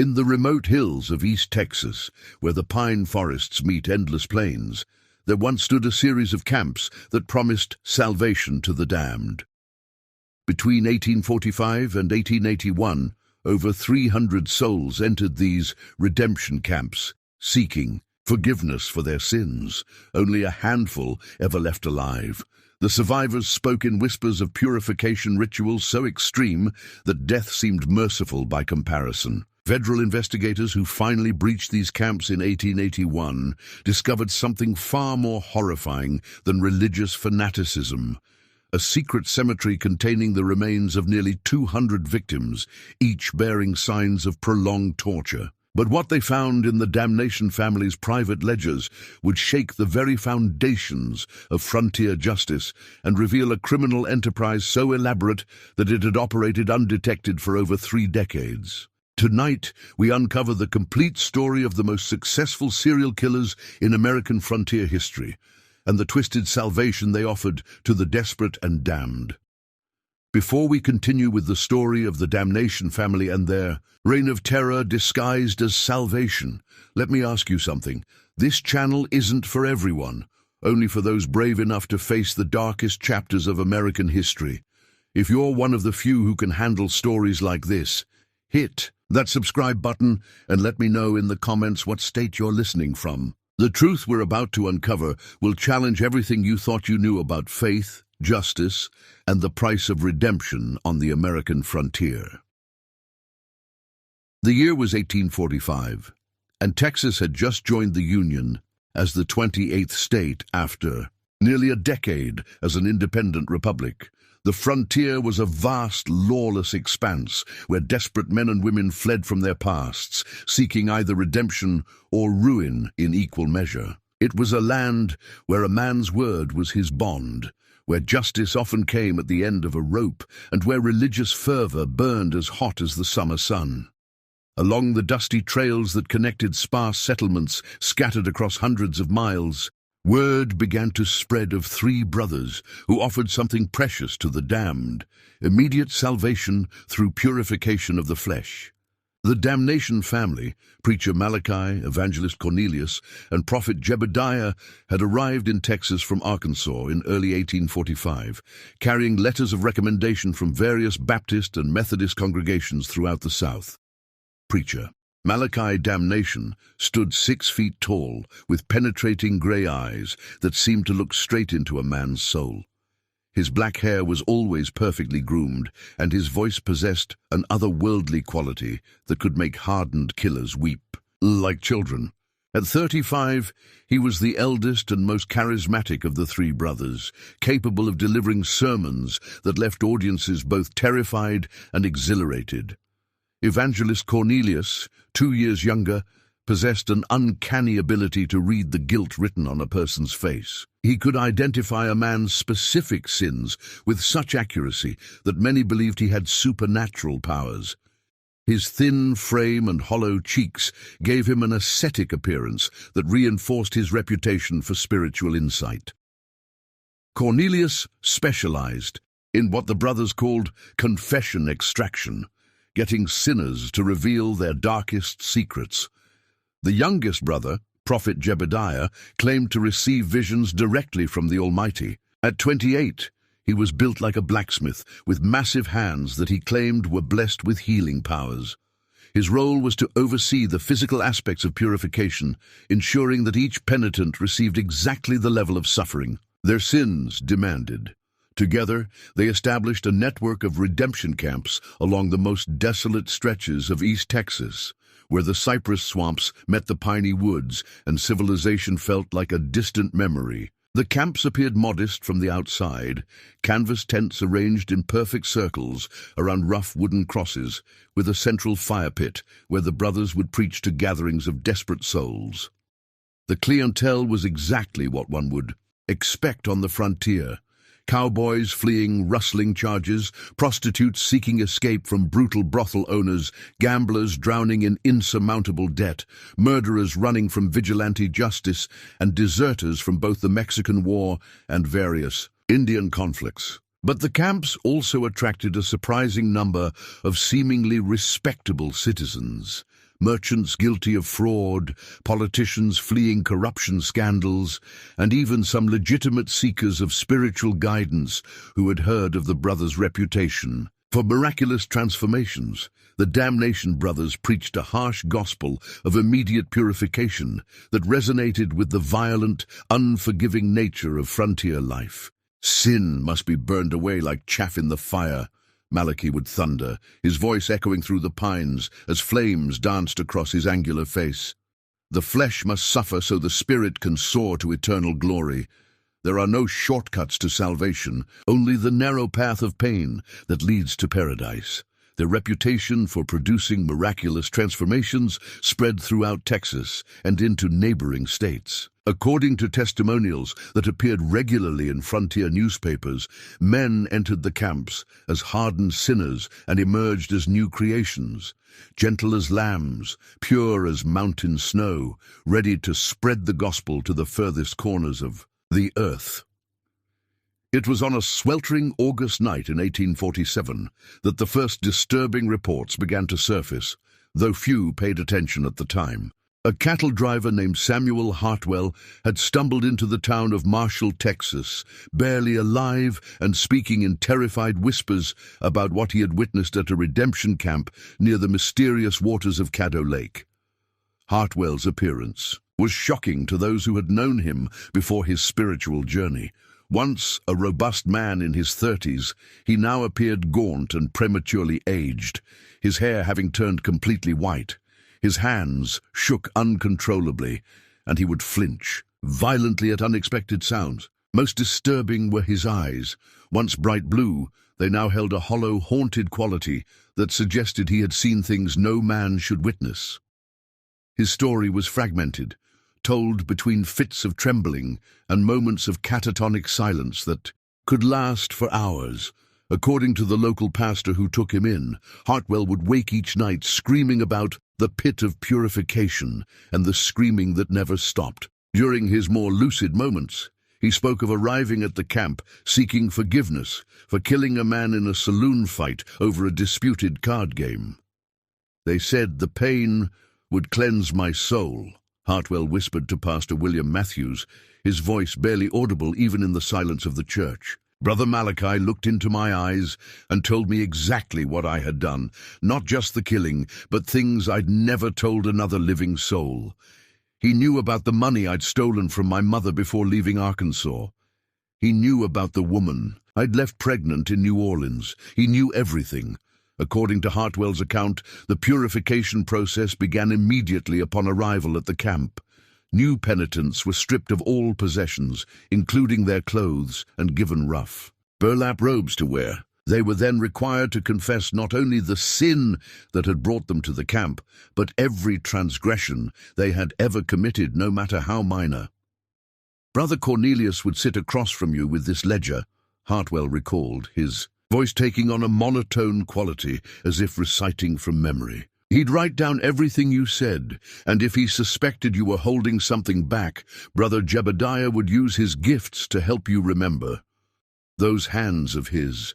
In the remote hills of East Texas, where the pine forests meet endless plains, there once stood a series of camps that promised salvation to the damned. Between 1845 and 1881, over 300 souls entered these redemption camps, seeking forgiveness for their sins. Only a handful ever left alive. The survivors spoke in whispers of purification rituals so extreme that death seemed merciful by comparison. Federal investigators who finally breached these camps in 1881 discovered something far more horrifying than religious fanaticism. A secret cemetery containing the remains of nearly 200 victims, each bearing signs of prolonged torture. But what they found in the Damnation family's private ledgers would shake the very foundations of frontier justice and reveal a criminal enterprise so elaborate that it had operated undetected for over 3 decades. Tonight, we uncover the complete story of the most successful serial killers in American frontier history, and the twisted salvation they offered to the desperate and damned. Before we continue with the story of the Damnation family and their reign of terror disguised as salvation, let me ask you something. This channel isn't for everyone, only for those brave enough to face the darkest chapters of American history. If you're one of the few who can handle stories like this, hit that subscribe button and let me know in the comments what state you're listening from. The truth we're about to uncover will challenge everything you thought you knew about faith, justice, and the price of redemption on the American frontier. The year was 1845, and Texas had just joined the Union as the 28th state after nearly a decade as an independent republic. The frontier was a vast, lawless expanse where desperate men and women fled from their pasts, seeking either redemption or ruin in equal measure. It was a land where a man's word was his bond, where justice often came at the end of a rope, and where religious fervor burned as hot as the summer sun. Along the dusty trails that connected sparse settlements scattered across hundreds of miles, word began to spread of 3 brothers who offered something precious to the damned: immediate salvation through purification of the flesh. The Damnation family, preacher Malachi, evangelist Cornelius, and prophet Jebediah, had arrived in Texas from Arkansas in early 1845, carrying letters of recommendation from various Baptist and Methodist congregations throughout the South. Preacher Malachi Damnation stood 6 feet tall, with penetrating gray eyes that seemed to look straight into a man's soul. His black hair was always perfectly groomed, and his voice possessed an otherworldly quality that could make hardened killers weep like children. At 35, he was the eldest and most charismatic of the 3 brothers, capable of delivering sermons that left audiences both terrified and exhilarated. Evangelist Cornelius, 2 years younger, possessed an uncanny ability to read the guilt written on a person's face. He could identify a man's specific sins with such accuracy that many believed he had supernatural powers. His thin frame and hollow cheeks gave him an ascetic appearance that reinforced his reputation for spiritual insight. Cornelius specialized in what the brothers called confession extraction, getting sinners to reveal their darkest secrets. The youngest brother, prophet Jebediah, claimed to receive visions directly from the Almighty. At 28, he was built like a blacksmith, with massive hands that he claimed were blessed with healing powers. His role was to oversee the physical aspects of purification, ensuring that each penitent received exactly the level of suffering their sins demanded. Together, they established a network of redemption camps along the most desolate stretches of East Texas, where the cypress swamps met the piney woods and civilization felt like a distant memory. The camps appeared modest from the outside, canvas tents arranged in perfect circles around rough wooden crosses, with a central fire pit where the brothers would preach to gatherings of desperate souls. The clientele was exactly what one would expect on the frontier: cowboys fleeing rustling charges, prostitutes seeking escape from brutal brothel owners, gamblers drowning in insurmountable debt, murderers running from vigilante justice, and deserters from both the Mexican War and various Indian conflicts. But the camps also attracted a surprising number of seemingly respectable citizens. merchants guilty of fraud, politicians fleeing corruption scandals, and even some legitimate seekers of spiritual guidance who had heard of the brothers' reputation for miraculous transformations. The Damnation brothers preached a harsh gospel of immediate purification that resonated with the violent, unforgiving nature of frontier life. Sin must be burned away like chaff in the fire, Malachi would thunder, his voice echoing through the pines as flames danced across his angular face. The flesh must suffer so the spirit can soar to eternal glory. There are no shortcuts to salvation, only the narrow path of pain that leads to paradise. Their reputation for producing miraculous transformations spread throughout Texas and into neighboring states. According to testimonials that appeared regularly in frontier newspapers, men entered the camps as hardened sinners and emerged as new creations, gentle as lambs, pure as mountain snow, ready to spread the gospel to the furthest corners of the earth. It was on a sweltering August night in 1847 that the first disturbing reports began to surface, though few paid attention at the time. A cattle driver named Samuel Hartwell had stumbled into the town of Marshall, Texas, barely alive and speaking in terrified whispers about what he had witnessed at a redemption camp near the mysterious waters of Caddo Lake. Hartwell's appearance was shocking to those who had known him before his spiritual journey. Once a robust man in his 30s, he now appeared gaunt and prematurely aged, his hair having turned completely white. His hands shook uncontrollably, and he would flinch violently at unexpected sounds. Most disturbing were his eyes. Once bright blue, they now held a hollow, haunted quality that suggested he had seen things no man should witness. His story was fragmented, told between fits of trembling and moments of catatonic silence that could last for hours. According to the local pastor who took him in, Hartwell would wake each night screaming about the pit of purification and the screaming that never stopped. During his more lucid moments, he spoke of arriving at the camp seeking forgiveness for killing a man in a saloon fight over a disputed card game. They said the pain would cleanse my soul, Hartwell whispered to Pastor William Matthews, his voice barely audible even in the silence of the church. Brother Malachi looked into my eyes and told me exactly what I had done, not just the killing, but things I'd never told another living soul. He knew about the money I'd stolen from my mother before leaving Arkansas. He knew about the woman I'd left pregnant in New Orleans. He knew everything. According to Hartwell's account, the purification process began immediately upon arrival at the camp. New penitents were stripped of all possessions, including their clothes, and given rough, burlap robes to wear. They were then required to confess not only the sin that had brought them to the camp, but every transgression they had ever committed, no matter how minor. Brother Cornelius would sit across from you with this ledger, Hartwell recalled, his voice taking on a monotone quality as if reciting from memory. He'd write down everything you said, and if he suspected you were holding something back, Brother Jebediah would use his gifts to help you remember. Those hands of his,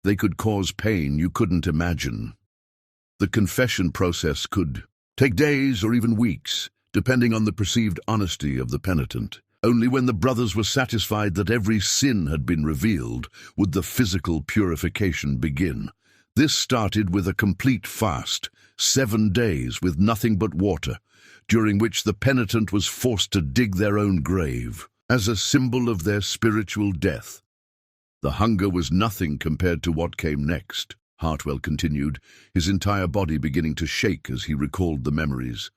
they could cause pain you couldn't imagine. The confession process could take days or even weeks, depending on the perceived honesty of the penitent. Only when the brothers were satisfied that every sin had been revealed would the physical purification begin. This started with a complete fast, 7 days with nothing but water, during which the penitent was forced to dig their own grave, as a symbol of their spiritual death. The hunger was nothing compared to what came next, Hartwell continued, his entire body beginning to shake as he recalled the memories.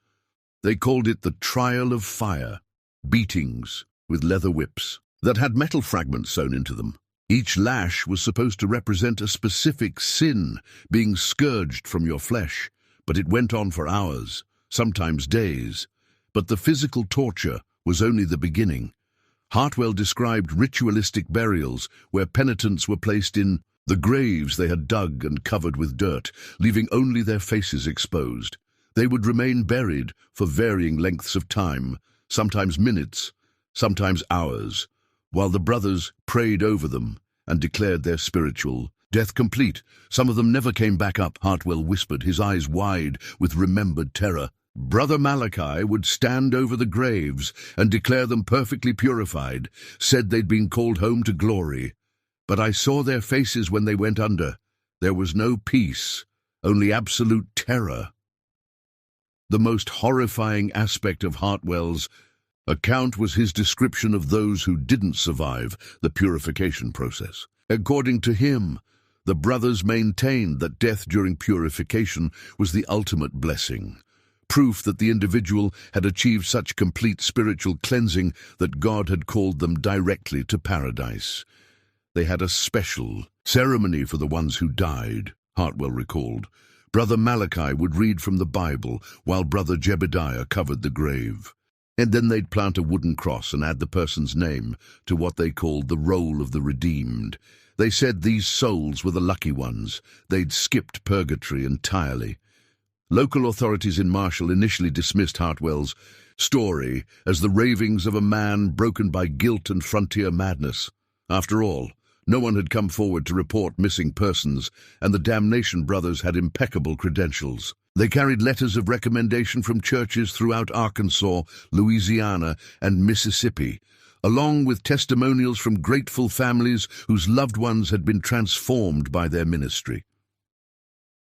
They called it the trial of fire, beatings with leather whips that had metal fragments sewn into them. Each lash was supposed to represent a specific sin being scourged from your flesh, but it went on for hours, sometimes days. But the physical torture was only the beginning. Hartwell described ritualistic burials where penitents were placed in the graves they had dug and covered with dirt, leaving only their faces exposed. They would remain buried for varying lengths of time, sometimes minutes, sometimes hours, while the brothers prayed over them and declared their spiritual Death complete. Some of them never came back up, Hartwell whispered, his eyes wide with remembered terror. Brother Malachi would stand over the graves and declare them perfectly purified, said they'd been called home to glory. But I saw their faces when they went under. There was no peace, only absolute terror. The most horrifying aspect of Hartwell's account was his description of those who didn't survive the purification process. According to him, the brothers maintained that death during purification was the ultimate blessing, proof that the individual had achieved such complete spiritual cleansing that God had called them directly to paradise. They had a special ceremony for the ones who died, Hartwell recalled. Brother Malachi would read from the Bible while Brother Jebediah covered the grave. And then they'd plant a wooden cross and add the person's name to what they called the roll of the redeemed. They said these souls were the lucky ones. They'd skipped purgatory entirely. Local authorities in Marshall initially dismissed Hartwell's story as the ravings of a man broken by guilt and frontier madness. After all, no one had come forward to report missing persons, and the Damnation brothers had impeccable credentials. They carried letters of recommendation from churches throughout Arkansas, Louisiana, and Mississippi, along with testimonials from grateful families whose loved ones had been transformed by their ministry.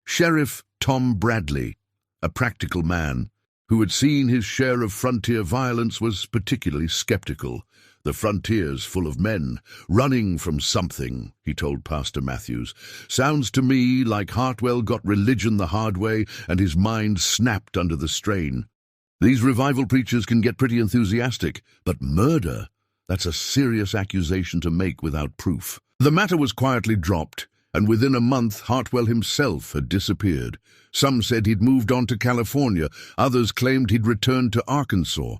Sheriff Tom Bradley, a practical man who had seen his share of frontier violence, was particularly skeptical. The frontier's full of men, running from something, he told Pastor Matthews. Sounds to me like Hartwell got religion the hard way and his mind snapped under the strain. These revival preachers can get pretty enthusiastic, but murder, that's a serious accusation to make without proof. The matter was quietly dropped, and within a month Hartwell himself had disappeared. Some said he'd moved on to California, others claimed he'd returned to Arkansas.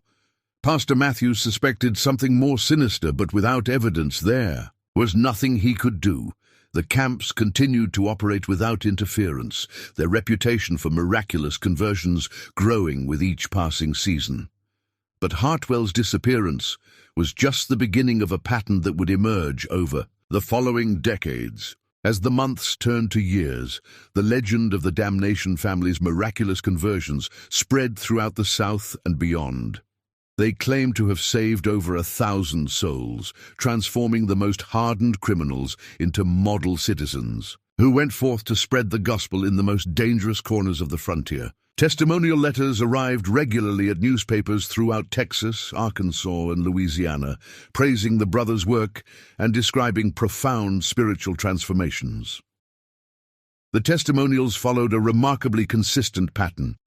Pastor Matthews suspected something more sinister, but without evidence there was nothing he could do. The camps continued to operate without interference, their reputation for miraculous conversions growing with each passing season. But Hartwell's disappearance was just the beginning of a pattern that would emerge over the following decades. As the months turned to years, the legend of the Damnation family's miraculous conversions spread throughout the South and beyond. They claimed to have saved over 1,000 souls, transforming the most hardened criminals into model citizens, who went forth to spread the gospel in the most dangerous corners of the frontier. Testimonial letters arrived regularly at newspapers throughout Texas, Arkansas, and Louisiana, praising the brothers' work and describing profound spiritual transformations. The testimonials followed a remarkably consistent pattern.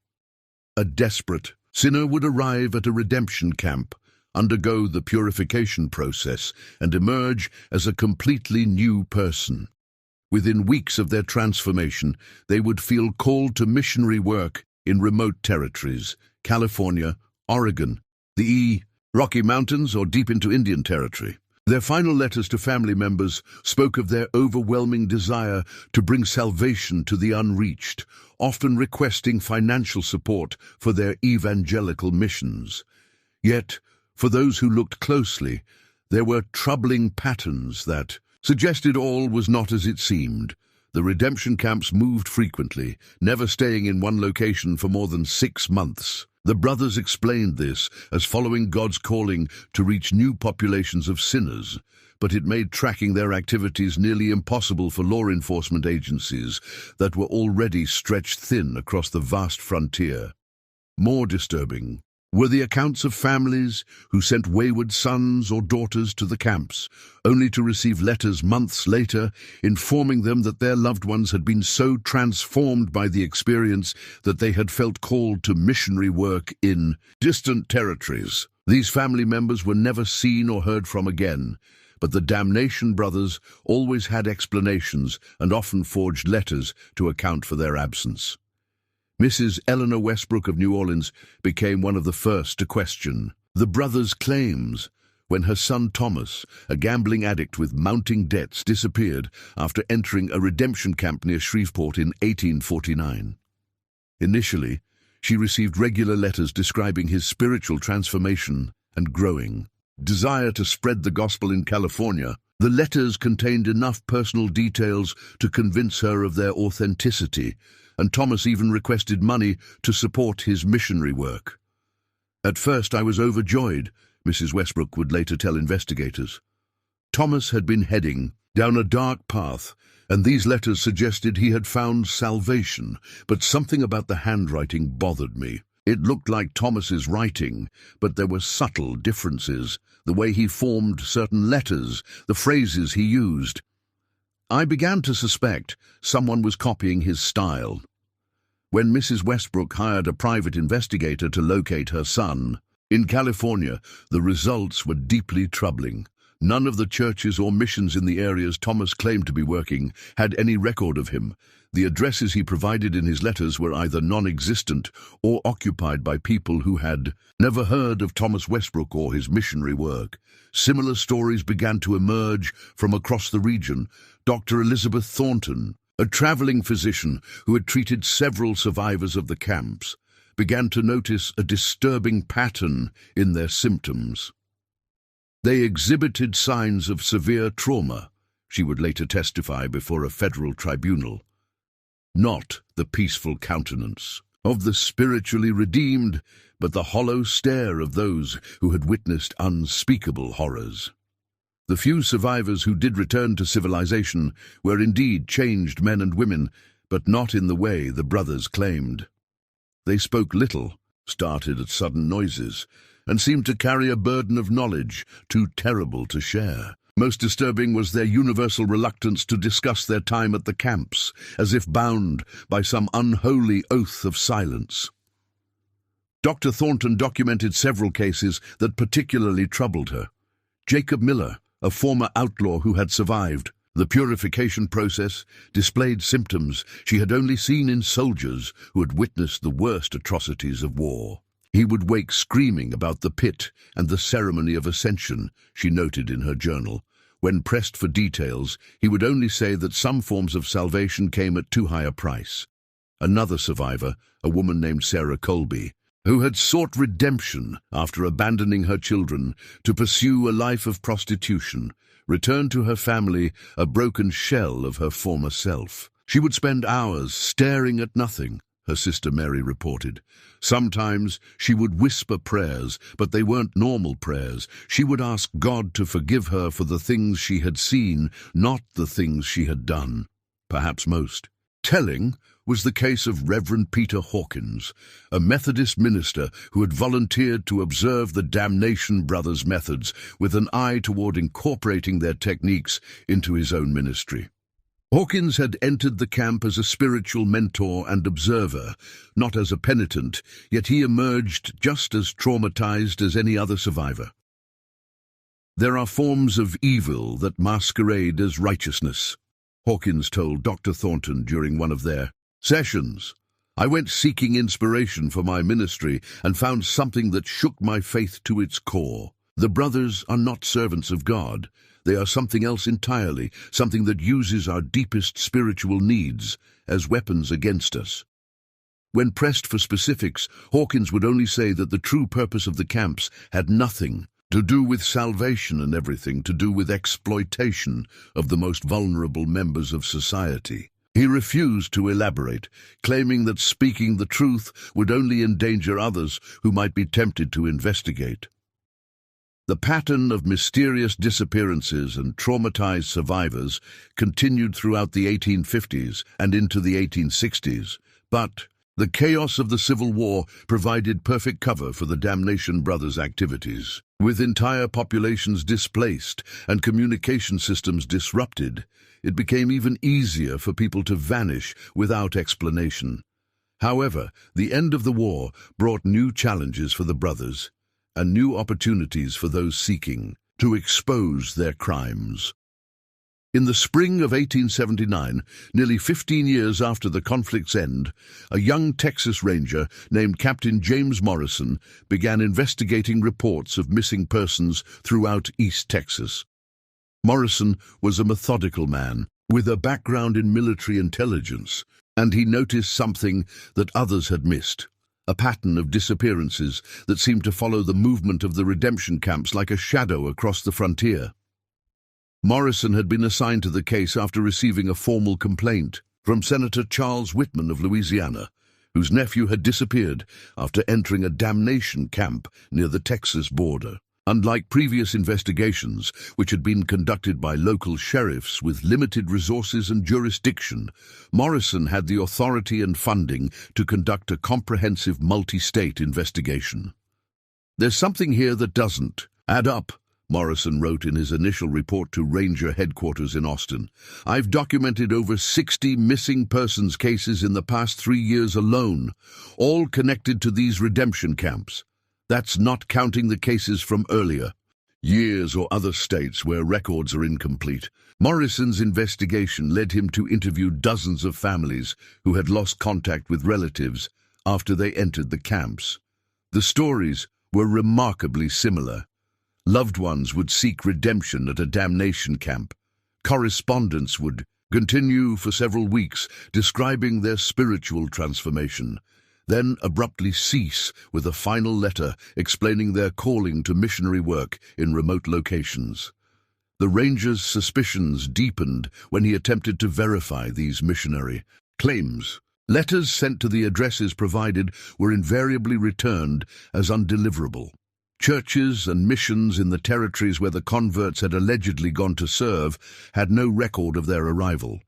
A desperate sinner would arrive at a redemption camp, undergo the purification process, and emerge as a completely new person. Within weeks of their transformation, they would feel called to missionary work in remote territories, California, Oregon, the Rocky Mountains, or deep into Indian territory. Their final letters to family members spoke of their overwhelming desire to bring salvation to the unreached, often requesting financial support for their evangelical missions. Yet, for those who looked closely, there were troubling patterns that suggested all was not as it seemed. The redemption camps moved frequently, never staying in one location for more than 6 months. The brothers explained this as following God's calling to reach new populations of sinners, but it made tracking their activities nearly impossible for law enforcement agencies that were already stretched thin across the vast frontier. More disturbing were the accounts of families who sent wayward sons or daughters to the camps, only to receive letters months later informing them that their loved ones had been so transformed by the experience that they had felt called to missionary work in distant territories. These family members were never seen or heard from again, but the Damnation brothers always had explanations and often forged letters to account for their absence. Mrs. Eleanor Westbrook of New Orleans became one of the first to question the brothers' claims when her son Thomas, a gambling addict with mounting debts, disappeared after entering a redemption camp near Shreveport in 1849. Initially, she received regular letters describing his spiritual transformation and growing desire to spread the gospel in California. The letters contained enough personal details to convince her of their authenticity, and Thomas even requested money to support his missionary work. "At first I was overjoyed," Mrs. Westbrook would later tell investigators. Thomas had been heading down a dark path, and these letters suggested he had found salvation, but something about the handwriting bothered me. It looked like Thomas's writing, but there were subtle differences, the way he formed certain letters, the phrases he used. I began to suspect someone was copying his style. When Mrs. Westbrook hired a private investigator to locate her son in California, the results were deeply troubling. None of the churches or missions in the areas Thomas claimed to be working had any record of him. The addresses he provided in his letters were either non-existent or occupied by people who had never heard of Thomas Westbrook or his missionary work. Similar stories began to emerge from across the region. Dr. Elizabeth Thornton, a traveling physician who had treated several survivors of the camps, began to notice a disturbing pattern in their symptoms. They exhibited signs of severe trauma, she would later testify before a federal tribunal. Not the peaceful countenance of the spiritually redeemed, but the hollow stare of those who had witnessed unspeakable horrors. The few survivors who did return to civilization were indeed changed men and women, but not in the way the brothers claimed. They spoke little, started at sudden noises, and seemed to carry a burden of knowledge too terrible to share. Most disturbing was their universal reluctance to discuss their time at the camps, as if bound by some unholy oath of silence. Dr. Thornton documented several cases that particularly troubled her. Jacob Miller, a former outlaw who had survived the purification process, displayed symptoms she had only seen in soldiers who had witnessed the worst atrocities of war. He would wake screaming about the pit and the ceremony of ascension, she noted in her journal. When pressed for details, he would only say that some forms of salvation came at too high a price. Another survivor, a woman named Sarah Colby, who had sought redemption after abandoning her children to pursue a life of prostitution, returned to her family a broken shell of her former self. She would spend hours staring at nothing, her sister Mary reported. Sometimes she would whisper prayers, but they weren't normal prayers. She would ask God to forgive her for the things she had seen, not the things she had done. Perhaps most telling was the case of Reverend Peter Hawkins, a Methodist minister who had volunteered to observe the Damnation brothers' methods with an eye toward incorporating their techniques into his own ministry. Hawkins had entered the camp as a spiritual mentor and observer, not as a penitent, yet he emerged just as traumatized as any other survivor. "There are forms of evil that masquerade as righteousness," Hawkins told Dr. Thornton during one of their sessions. "I went seeking inspiration for my ministry and found something that shook my faith to its core. The brothers are not servants of God. They are something else entirely, something that uses our deepest spiritual needs as weapons against us." When pressed for specifics, Hawkins would only say that the true purpose of the camps had nothing to do with salvation and everything to do with exploitation of the most vulnerable members of society. He refused to elaborate, claiming that speaking the truth would only endanger others who might be tempted to investigate. The pattern of mysterious disappearances and traumatized survivors continued throughout the 1850s and into the 1860s, but the chaos of the Civil War provided perfect cover for the Damnation brothers' activities. With entire populations displaced and communication systems disrupted, it became even easier for people to vanish without explanation. However, the end of the war brought new challenges for the brothers and new opportunities for those seeking to expose their crimes. In the spring of 1879, nearly 15 years after the conflict's end, a young Texas Ranger named Captain James Morrison began investigating reports of missing persons throughout East Texas. Morrison was a methodical man with a background in military intelligence, and he noticed something that others had missed: a pattern of disappearances that seemed to follow the movement of the redemption camps like a shadow across the frontier. Morrison had been assigned to the case after receiving a formal complaint from Senator Charles Whitman of Louisiana, whose nephew had disappeared after entering a damnation camp near the Texas border. Unlike previous investigations, which had been conducted by local sheriffs with limited resources and jurisdiction, Morrison had the authority and funding to conduct a comprehensive multi-state investigation. "There's something here that doesn't add up," Morrison wrote in his initial report to Ranger headquarters in Austin. "I've documented over 60 missing persons cases in the past 3 years alone, all connected to these redemption camps. That's not counting the cases from earlier years or other states where records are incomplete." Morrison's investigation led him to interview dozens of families who had lost contact with relatives after they entered the camps. The stories were remarkably similar. Loved ones would seek redemption at a damnation camp. Correspondence would continue for several weeks, describing their spiritual transformation, then abruptly cease with a final letter explaining their calling to missionary work in remote locations. The ranger's suspicions deepened when he attempted to verify these missionary claims. Letters sent to the addresses provided were invariably returned as undeliverable. Churches and missions in the territories where the converts had allegedly gone to serve had no record of their arrival.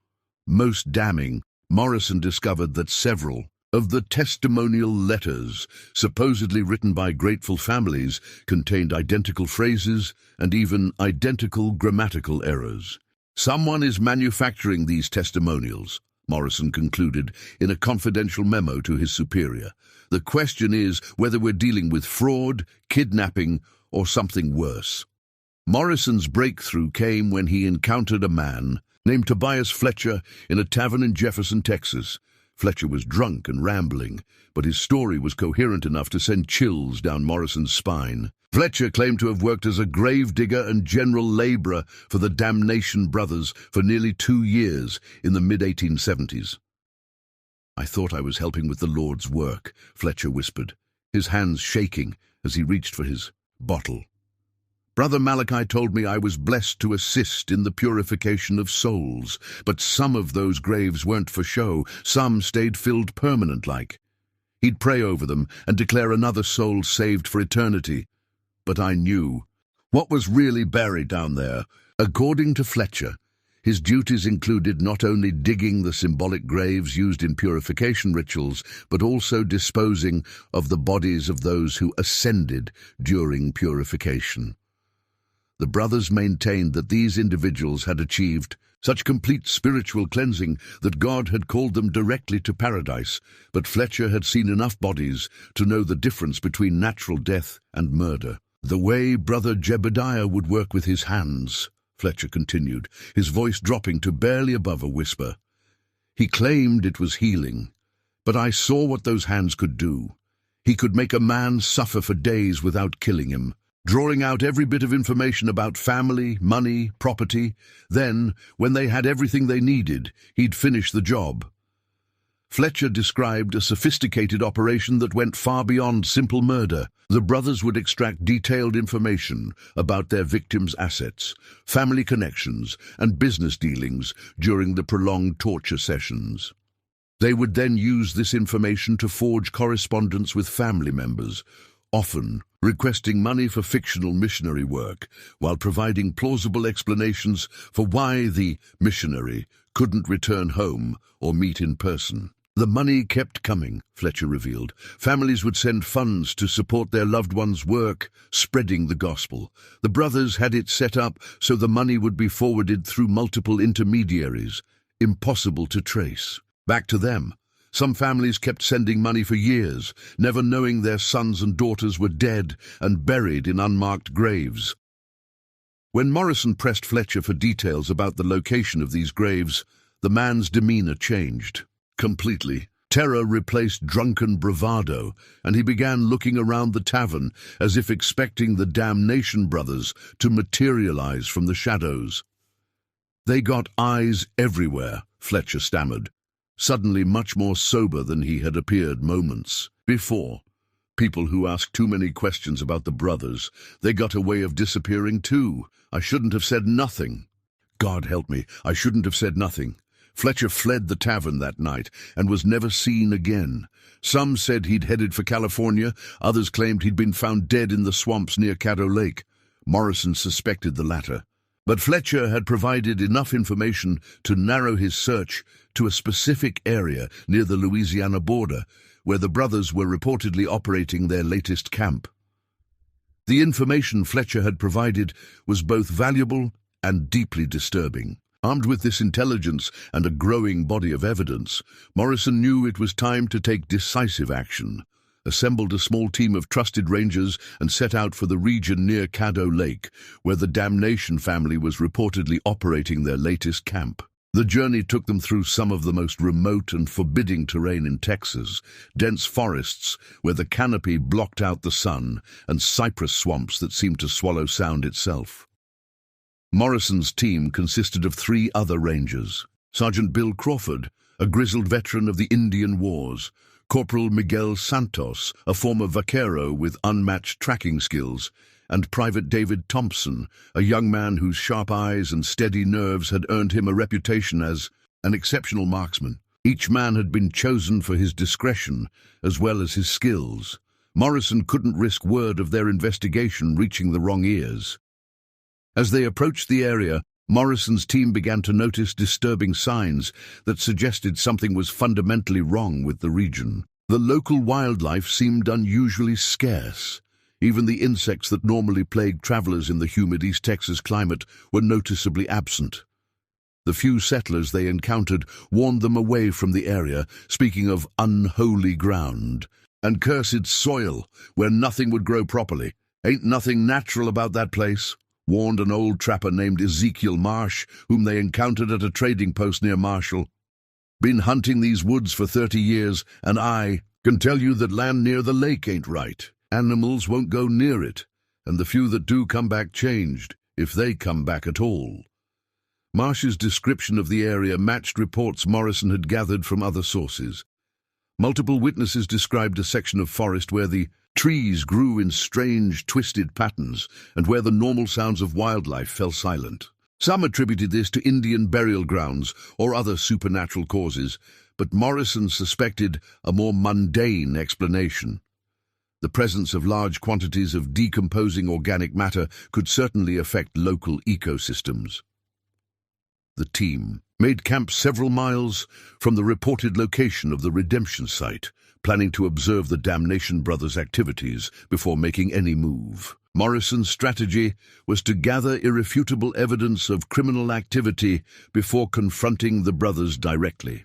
Most damning, Morrison discovered that several of the testimonial letters, supposedly written by grateful families, contained identical phrases and even identical grammatical errors. "Someone is manufacturing these testimonials," Morrison concluded in a confidential memo to his superior. "The question is whether we're dealing with fraud, kidnapping, or something worse." Morrison's breakthrough came when he encountered a man named Tobias Fletcher in a tavern in Jefferson, Texas. Fletcher was drunk and rambling, but his story was coherent enough to send chills down Morrison's spine. Fletcher claimed to have worked as a gravedigger and general laborer for the Damnation brothers for nearly 2 years in the mid-1870s. "I thought I was helping with the Lord's work," Fletcher whispered, his hands shaking as he reached for his bottle. "Brother Malachi told me I was blessed to assist in the purification of souls, but some of those graves weren't for show, some stayed filled permanent-like. He'd pray over them and declare another soul saved for eternity. But I knew what was really buried down there." According to Fletcher, his duties included not only digging the symbolic graves used in purification rituals, but also disposing of the bodies of those who ascended during purification. The brothers maintained that these individuals had achieved such complete spiritual cleansing that God had called them directly to paradise, but Fletcher had seen enough bodies to know the difference between natural death and murder. "The way Brother Jebediah would work with his hands," Fletcher continued, his voice dropping to barely above a whisper. "He claimed it was healing, but I saw what those hands could do. He could make a man suffer for days without killing him, drawing out every bit of information about family, money, property. Then, when they had everything they needed, he'd finish the job." Fletcher described a sophisticated operation that went far beyond simple murder. The brothers would extract detailed information about their victims' assets, family connections, and business dealings during the prolonged torture sessions. They would then use this information to forge correspondence with family members, often requesting money for fictional missionary work, while providing plausible explanations for why the missionary couldn't return home or meet in person. The money kept coming, Fletcher revealed. Families would send funds to support their loved ones' work, spreading the gospel. The brothers had it set up so the money would be forwarded through multiple intermediaries, impossible to trace back to them. Some families kept sending money for years, never knowing their sons and daughters were dead and buried in unmarked graves. When Morrison pressed Fletcher for details about the location of these graves, the man's demeanor changed completely. Terror replaced drunken bravado, and he began looking around the tavern as if expecting the Damnation brothers to materialize from the shadows. "They got eyes everywhere," Fletcher stammered, suddenly much more sober than he had appeared moments before. "People who ask too many questions about the brothers. They got a way of disappearing too. I shouldn't have said nothing." God help me, I shouldn't have said nothing. Fletcher fled the tavern that night and was never seen again. Some said he'd headed for California, others claimed he'd been found dead in the swamps near Caddo Lake. Morrison suspected the latter. But Fletcher had provided enough information to narrow his search to a specific area near the Louisiana border, where the brothers were reportedly operating their latest camp. The information Fletcher had provided was both valuable and deeply disturbing. Armed with this intelligence and a growing body of evidence, Morrison knew it was time to take decisive action, assembled a small team of trusted rangers and set out for the region near Caddo Lake, where the Damnation family was reportedly operating their latest camp. The journey took them through some of the most remote and forbidding terrain in Texas, dense forests where the canopy blocked out the sun, and cypress swamps that seemed to swallow sound itself. Morrison's team consisted of 3 other rangers: Sergeant Bill Crawford, a grizzled veteran of the Indian Wars; Corporal Miguel Santos, a former vaquero with unmatched tracking skills; and Private David Thompson, a young man whose sharp eyes and steady nerves had earned him a reputation as an exceptional marksman. Each man had been chosen for his discretion as well as his skills. Morrison couldn't risk word of their investigation reaching the wrong ears. As they approached the area, Morrison's team began to notice disturbing signs that suggested something was fundamentally wrong with the region. The local wildlife seemed unusually scarce. Even the insects that normally plague travelers in the humid East Texas climate were noticeably absent. The few settlers they encountered warned them away from the area, speaking of unholy ground and cursed soil where nothing would grow properly. "Ain't nothing natural about that place," warned an old trapper named Ezekiel Marsh, whom they encountered at a trading post near Marshall. "Been hunting these woods for 30 years, and I can tell you that land near the lake ain't right. Animals won't go near it, and the few that do come back changed, if they come back at all." Marsh's description of the area matched reports Morrison had gathered from other sources. Multiple witnesses described a section of forest where the trees grew in strange, twisted patterns, and where the normal sounds of wildlife fell silent. Some attributed this to Indian burial grounds or other supernatural causes, but Morrison suspected a more mundane explanation. The presence of large quantities of decomposing organic matter could certainly affect local ecosystems. The team made camp several miles from the reported location of the redemption site, planning to observe the Damnation brothers' activities before making any move. Morrison's strategy was to gather irrefutable evidence of criminal activity before confronting the brothers directly.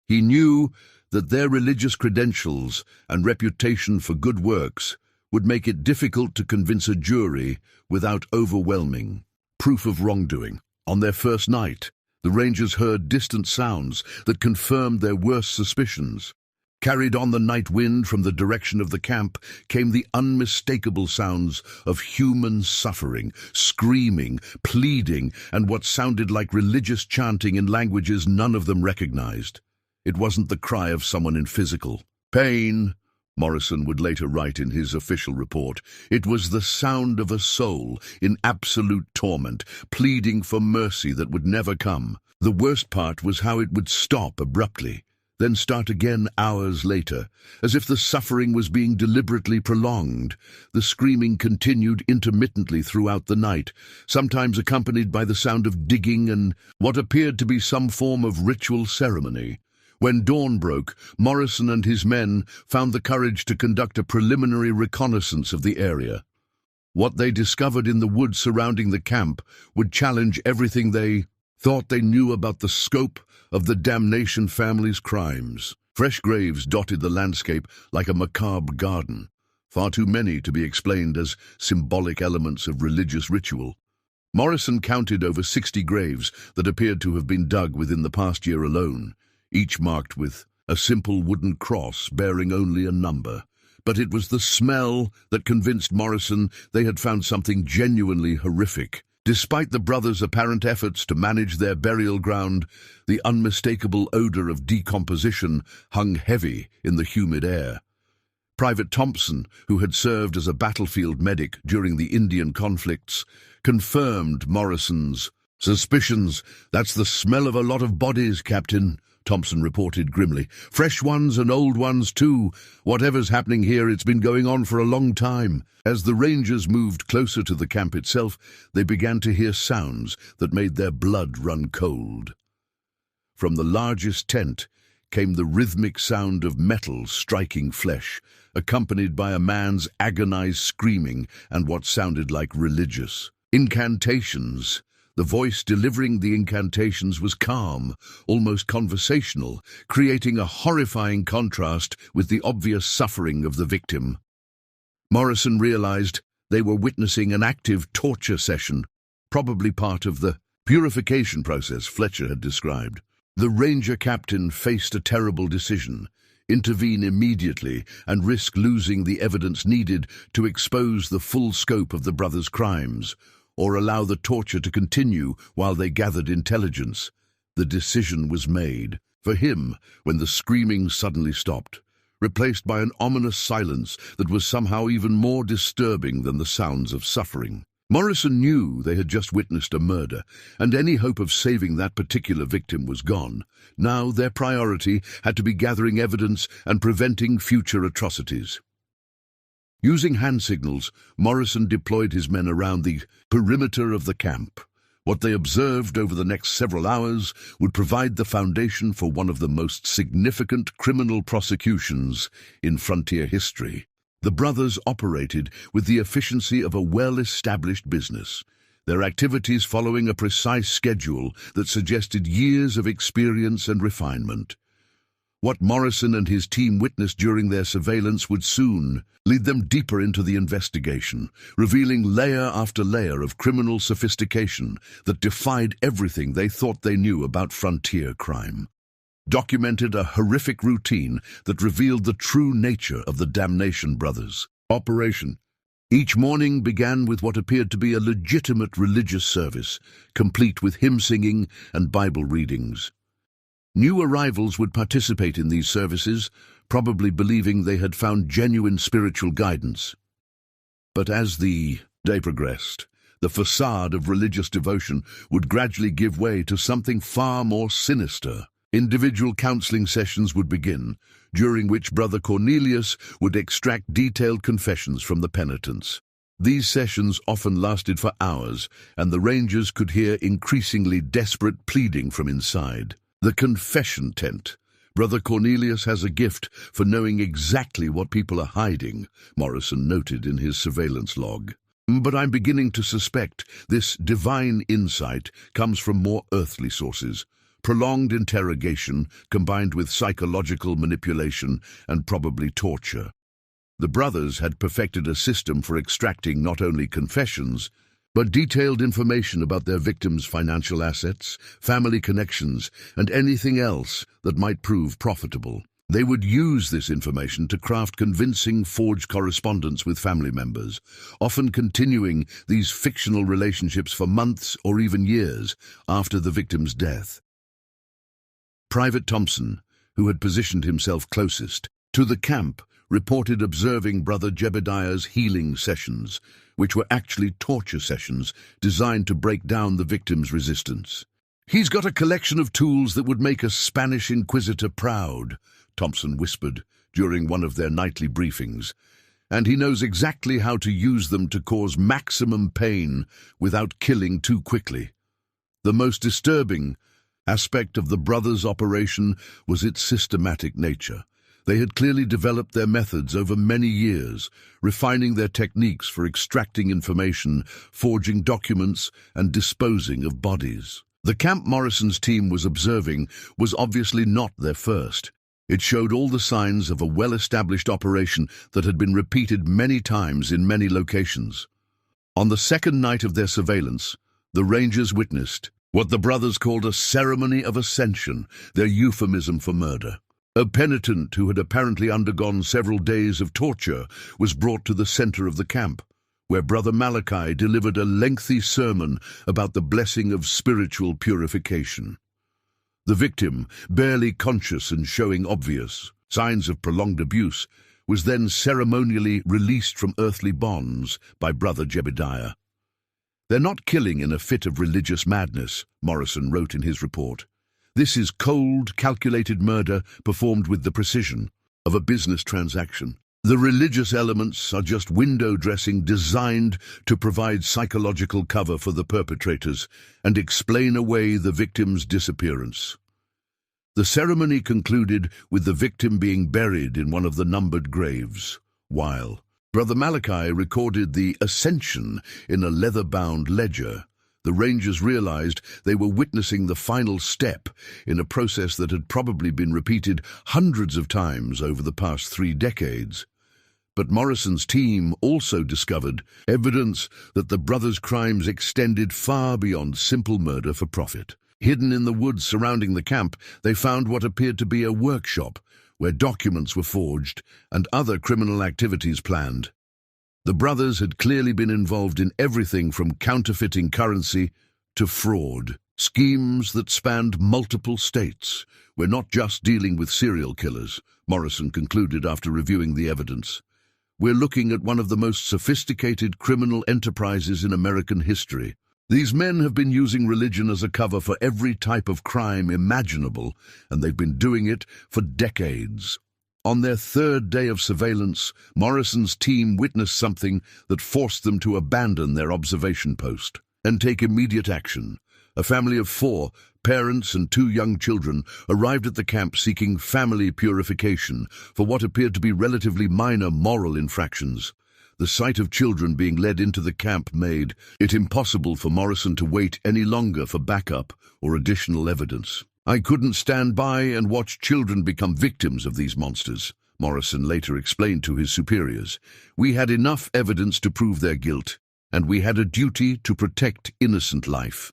He knew that their religious credentials and reputation for good works would make it difficult to convince a jury without overwhelming proof of wrongdoing. On their first night, the Rangers heard distant sounds that confirmed their worst suspicions. Carried on the night wind from the direction of the camp came the unmistakable sounds of human suffering, screaming, pleading, and what sounded like religious chanting in languages none of them recognized. It wasn't the cry of someone in physical pain, Morrison would later write in his official report. It was the sound of a soul in absolute torment, pleading for mercy that would never come. The worst part was how it would stop abruptly, then start again hours later, as if the suffering was being deliberately prolonged. The screaming continued intermittently throughout the night, sometimes accompanied by the sound of digging and what appeared to be some form of ritual ceremony. When dawn broke, Morrison and his men found the courage to conduct a preliminary reconnaissance of the area. What they discovered in the woods surrounding the camp would challenge everything they thought they knew about the scope of the Damnation family's crimes. Fresh graves dotted the landscape like a macabre garden, far too many to be explained as symbolic elements of religious ritual. Morrison counted over 60 graves that appeared to have been dug within the past year alone, each marked with a simple wooden cross bearing only a number. But it was the smell that convinced Morrison they had found something genuinely horrific. Despite the brothers' apparent efforts to manage their burial ground, the unmistakable odor of decomposition hung heavy in the humid air. Private Thompson, who had served as a battlefield medic during the Indian conflicts, confirmed Morrison's "Suspicions. That's the smell of a lot of bodies, Captain," Thompson reported grimly. "Fresh ones and old ones, too. Whatever's happening here, it's been going on for a long time." As the Rangers moved closer to the camp itself, they began to hear sounds that made their blood run cold. From the largest tent came the rhythmic sound of metal striking flesh, accompanied by a man's agonized screaming and what sounded like religious incantations. The voice delivering the incantations was calm, almost conversational, creating a horrifying contrast with the obvious suffering of the victim. Morrison realized they were witnessing an active torture session, probably part of the purification process Fletcher had described. The Ranger captain faced a terrible decision: intervene immediately and risk losing the evidence needed to expose the full scope of the brothers' crimes, or allow the torture to continue while they gathered intelligence. The decision was made for him when the screaming suddenly stopped, replaced by an ominous silence that was somehow even more disturbing than the sounds of suffering. Morrison knew they had just witnessed a murder, and any hope of saving that particular victim was gone. Now their priority had to be gathering evidence and preventing future atrocities. Using hand signals, Morrison deployed his men around the perimeter of the camp. What they observed over the next several hours would provide the foundation for one of the most significant criminal prosecutions in frontier history. The brothers operated with the efficiency of a well-established business, their activities following a precise schedule that suggested years of experience and refinement. What Morrison and his team witnessed during their surveillance would soon lead them deeper into the investigation, revealing layer after layer of criminal sophistication that defied everything they thought they knew about frontier crime. Documented a horrific routine that revealed the true nature of the Damnation brothers' operation. Each morning began with what appeared to be a legitimate religious service, complete with hymn singing and Bible readings. New arrivals would participate in these services, probably believing they had found genuine spiritual guidance. But as the day progressed, the facade of religious devotion would gradually give way to something far more sinister. Individual counseling sessions would begin, during which Brother Cornelius would extract detailed confessions from the penitents. These sessions often lasted for hours, and the Rangers could hear increasingly desperate pleading from inside. The confession tent. "Brother Cornelius has a gift for knowing exactly what people are hiding," Morrison noted in his surveillance log. "But I'm beginning to suspect this divine insight comes from more earthly sources. Prolonged interrogation combined with psychological manipulation and probably torture." The brothers had perfected a system for extracting not only confessions, but detailed information about their victims' financial assets, family connections, and anything else that might prove profitable. They would use this information to craft convincing forged correspondence with family members, often continuing these fictional relationships for months or even years after the victim's death. Private Thompson, who had positioned himself closest to the camp, reported observing Brother Jebediah's healing sessions, which were actually torture sessions designed to break down the victim's resistance. "He's got a collection of tools that would make a Spanish Inquisitor proud," Thompson whispered during one of their nightly briefings, "and he knows exactly how to use them to cause maximum pain without killing too quickly." The most disturbing aspect of the brothers' operation was its systematic nature. They had clearly developed their methods over many years, refining their techniques for extracting information, forging documents, and disposing of bodies. The camp Morrison's team was observing was obviously not their first. It showed all the signs of a well-established operation that had been repeated many times in many locations. On the second night of their surveillance, the Rangers witnessed what the brothers called a ceremony of ascension, their euphemism for murder. A penitent who had apparently undergone several days of torture was brought to the center of the camp, where Brother Malachi delivered a lengthy sermon about the blessing of spiritual purification. The victim, barely conscious and showing obvious signs of prolonged abuse, was then ceremonially released from earthly bonds by Brother Jebediah. "They're not killing in a fit of religious madness," Morrison wrote in his report. "This is cold, calculated murder performed with the precision of a business transaction. The religious elements are just window dressing designed to provide psychological cover for the perpetrators and explain away the victim's disappearance." The ceremony concluded with the victim being buried in one of the numbered graves, while Brother Malachi recorded the ascension in a leather-bound ledger. The Rangers realized they were witnessing the final step in a process that had probably been repeated hundreds of times over the past 3 decades. But Morrison's team also discovered evidence that the brothers' crimes extended far beyond simple murder for profit. Hidden in the woods surrounding the camp, they found what appeared to be a workshop where documents were forged and other criminal activities planned. The brothers had clearly been involved in everything from counterfeiting currency to fraud, schemes that spanned multiple states. "We're not just dealing with serial killers," Morrison concluded after reviewing the evidence. "We're looking at one of the most sophisticated criminal enterprises in American history. These men have been using religion as a cover for every type of crime imaginable, and they've been doing it for decades." On their 3rd day of surveillance, Morrison's team witnessed something that forced them to abandon their observation post and take immediate action. A family of 4, parents and 2 young children, arrived at the camp seeking family purification for what appeared to be relatively minor moral infractions. The sight of children being led into the camp made it impossible for Morrison to wait any longer for backup or additional evidence. "I couldn't stand by and watch children become victims of these monsters," Morrison later explained to his superiors. "We had enough evidence to prove their guilt, and we had a duty to protect innocent life."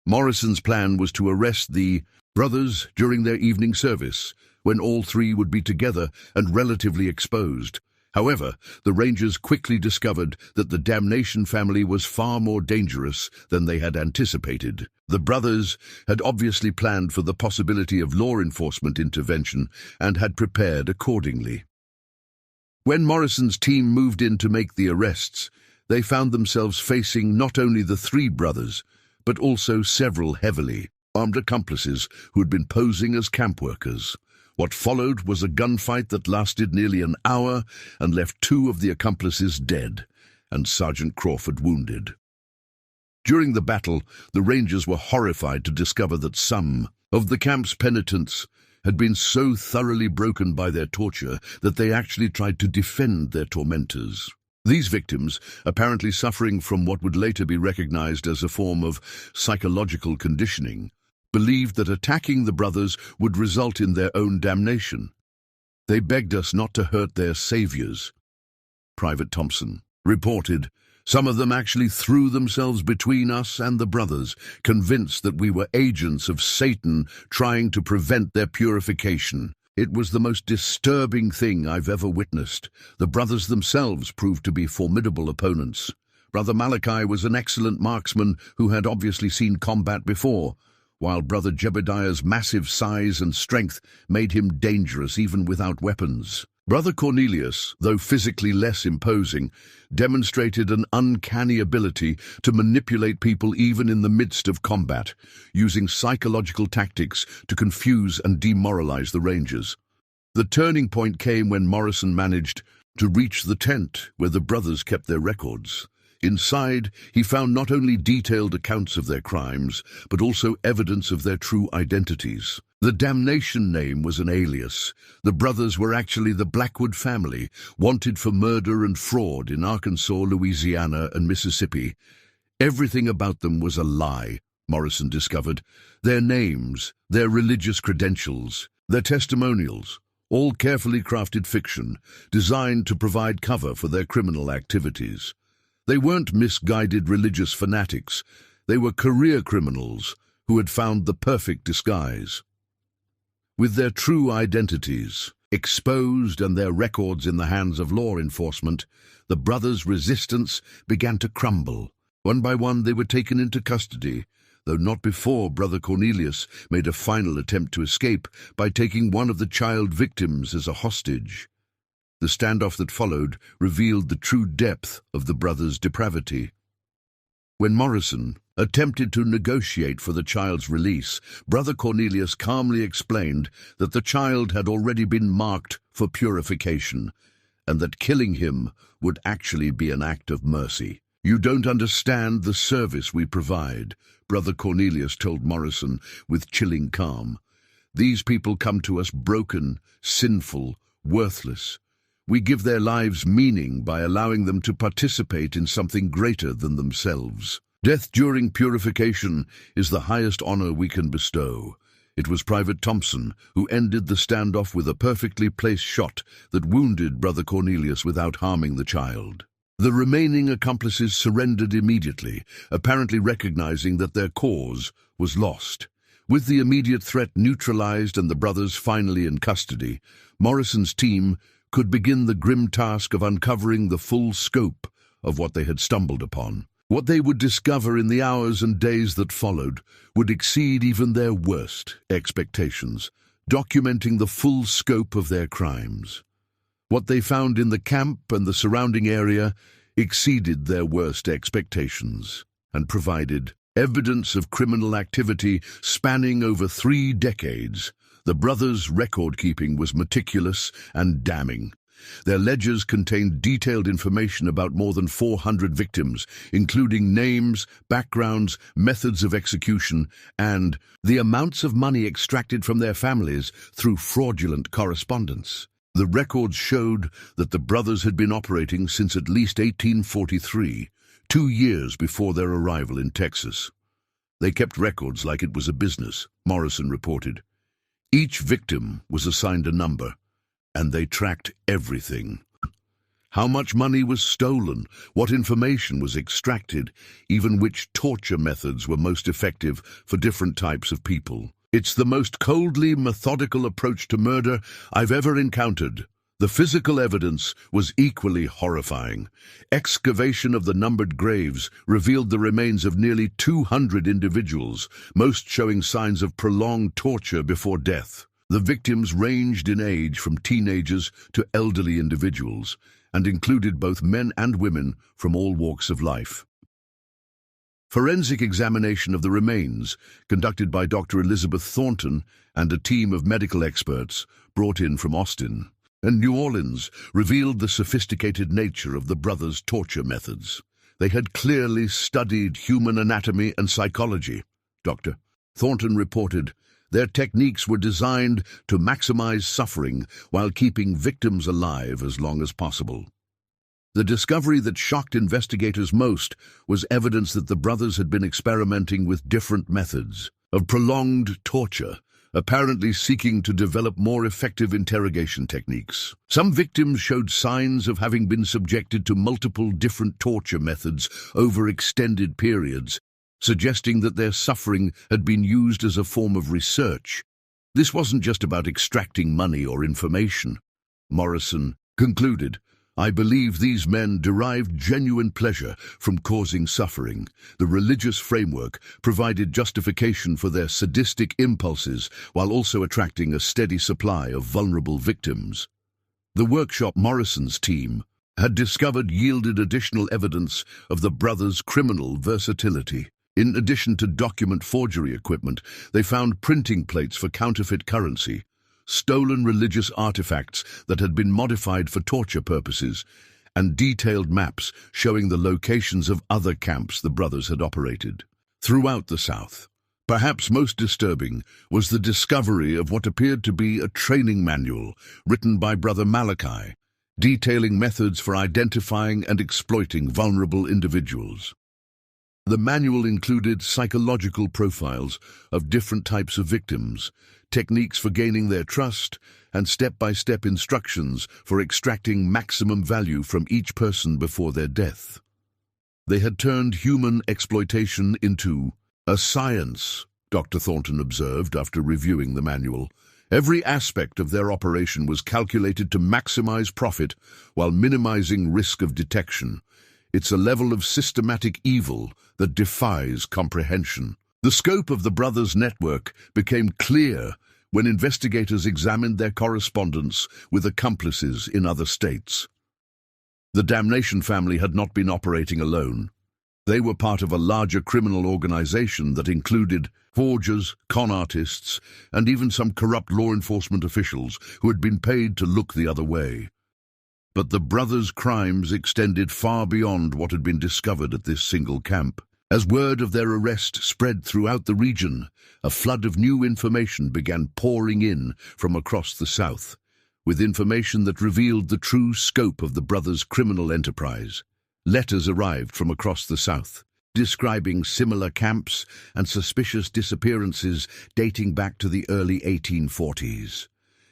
Morrison's plan was to arrest the brothers during their evening service, when all 3 would be together and relatively exposed. However, the Rangers quickly discovered that the Damnation family was far more dangerous than they had anticipated. The brothers had obviously planned for the possibility of law enforcement intervention and had prepared accordingly. When Morrison's team moved in to make the arrests, they found themselves facing not only the 3 brothers, but also several heavily armed accomplices who had been posing as camp workers. What followed was a gunfight that lasted nearly an hour and left 2 of the accomplices dead and Sergeant Crawford wounded. During the battle, the Rangers were horrified to discover that some of the camp's penitents had been so thoroughly broken by their torture that they actually tried to defend their tormentors. These victims, apparently suffering from what would later be recognized as a form of psychological conditioning, believed that attacking the brothers would result in their own damnation. "They begged us not to hurt their saviors," Private Thompson reported. "Some of them actually threw themselves between us and the brothers, convinced that we were agents of Satan trying to prevent their purification. It was the most disturbing thing I've ever witnessed. The brothers themselves proved to be formidable opponents. Brother Malachi was an excellent marksman who had obviously seen combat before, while Brother Jebediah's massive size and strength made him dangerous even without weapons. Brother Cornelius, though physically less imposing, demonstrated an uncanny ability to manipulate people even in the midst of combat, using psychological tactics to confuse and demoralize the Rangers. The turning point came when Morrison managed to reach the tent where the brothers kept their records. Inside, he found not only detailed accounts of their crimes, but also evidence of their true identities. The Damnation name was an alias. The brothers were actually the Blackwood family, wanted for murder and fraud in Arkansas, Louisiana, and Mississippi. Everything about them was a lie, Morrison discovered. Their names, their religious credentials, their testimonials, all carefully crafted fiction, designed to provide cover for their criminal activities. They weren't misguided religious fanatics. They were career criminals who had found the perfect disguise. With their true identities exposed and their records in the hands of law enforcement, the brothers' resistance began to crumble. One by one they were taken into custody, though not before Brother Cornelius made a final attempt to escape by taking one of the child victims as a hostage. The standoff that followed revealed the true depth of the brothers' depravity. When Morrison attempted to negotiate for the child's release, Brother Cornelius calmly explained that the child had already been marked for purification, and that killing him would actually be an act of mercy. "You don't understand the service we provide," Brother Cornelius told Morrison with chilling calm. "These people come to us broken, sinful, worthless. We give their lives meaning by allowing them to participate in something greater than themselves. Death during purification is the highest honor we can bestow." It was Private Thompson who ended the standoff with a perfectly placed shot that wounded Brother Cornelius without harming the child. The remaining accomplices surrendered immediately, apparently recognizing that their cause was lost. With the immediate threat neutralized and the brothers finally in custody, Morrison's team could begin the grim task of uncovering the full scope of what they had stumbled upon. What they would discover in the hours and days that followed would exceed even their worst expectations, documenting the full scope of their crimes. What they found in the camp and the surrounding area exceeded their worst expectations and provided evidence of criminal activity spanning over 3 decades. The brothers' record-keeping was meticulous and damning. Their ledgers contained detailed information about more than 400 victims, including names, backgrounds, methods of execution, and the amounts of money extracted from their families through fraudulent correspondence. The records showed that the brothers had been operating since at least 1843, 2 years before their arrival in Texas. They kept records like it was a business, Morrison reported. Each victim was assigned a number, and they tracked everything. How much money was stolen, what information was extracted, even which torture methods were most effective for different types of people. It's the most coldly methodical approach to murder I've ever encountered. The physical evidence was equally horrifying. Excavation of the numbered graves revealed the remains of nearly 200 individuals, most showing signs of prolonged torture before death. The victims ranged in age from teenagers to elderly individuals, and included both men and women from all walks of life. Forensic examination of the remains, conducted by Dr. Elizabeth Thornton and a team of medical experts brought in from Austin and New Orleans, revealed the sophisticated nature of the brothers' torture methods. They had clearly studied human anatomy and psychology, Dr. Thornton reported. Their techniques were designed to maximize suffering while keeping victims alive as long as possible. The discovery that shocked investigators most was evidence that the brothers had been experimenting with different methods of prolonged torture, apparently seeking to develop more effective interrogation techniques. Some victims showed signs of having been subjected to multiple different torture methods over extended periods, suggesting that their suffering had been used as a form of research. This wasn't just about extracting money or information, Morrison concluded. I believe these men derived genuine pleasure from causing suffering. The religious framework provided justification for their sadistic impulses while also attracting a steady supply of vulnerable victims. The workshop Morrison's team had discovered yielded additional evidence of the brothers' criminal versatility. In addition to document forgery equipment, they found printing plates for counterfeit currency, stolen religious artifacts that had been modified for torture purposes, and detailed maps showing the locations of other camps the brothers had operated. Throughout the South, perhaps most disturbing was the discovery of what appeared to be a training manual written by Brother Malachi, detailing methods for identifying and exploiting vulnerable individuals. The manual included psychological profiles of different types of victims, techniques for gaining their trust, and step-by-step instructions for extracting maximum value from each person before their death. They had turned human exploitation into a science, Dr. Thornton observed after reviewing the manual. Every aspect of their operation was calculated to maximize profit while minimizing risk of detection. It's a level of systematic evil that defies comprehension. The scope of the brothers' network became clear when investigators examined their correspondence with accomplices in other states. The Damnation family had not been operating alone. They were part of a larger criminal organization that included forgers, con artists, and even some corrupt law enforcement officials who had been paid to look the other way. But the brothers' crimes extended far beyond what had been discovered at this single camp. As word of their arrest spread throughout the region, a flood of new information began pouring in from across the South, with information that revealed the true scope of the brothers' criminal enterprise. Letters arrived from across the South, describing similar camps and suspicious disappearances dating back to the early 1840s.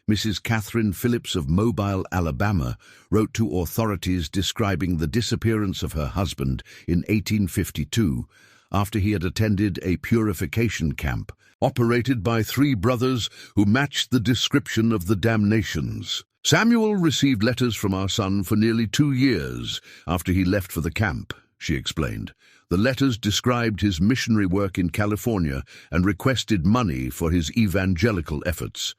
Mrs. Catherine Phillips of Mobile, Alabama, wrote to authorities describing the disappearance of her husband in 1852 after he had attended a purification camp operated by 3 brothers who matched the description of the Damnations. Samuel received letters from our son for nearly 2 years after he left for the camp, she explained. The letters described his missionary work in California and requested money for his evangelical efforts.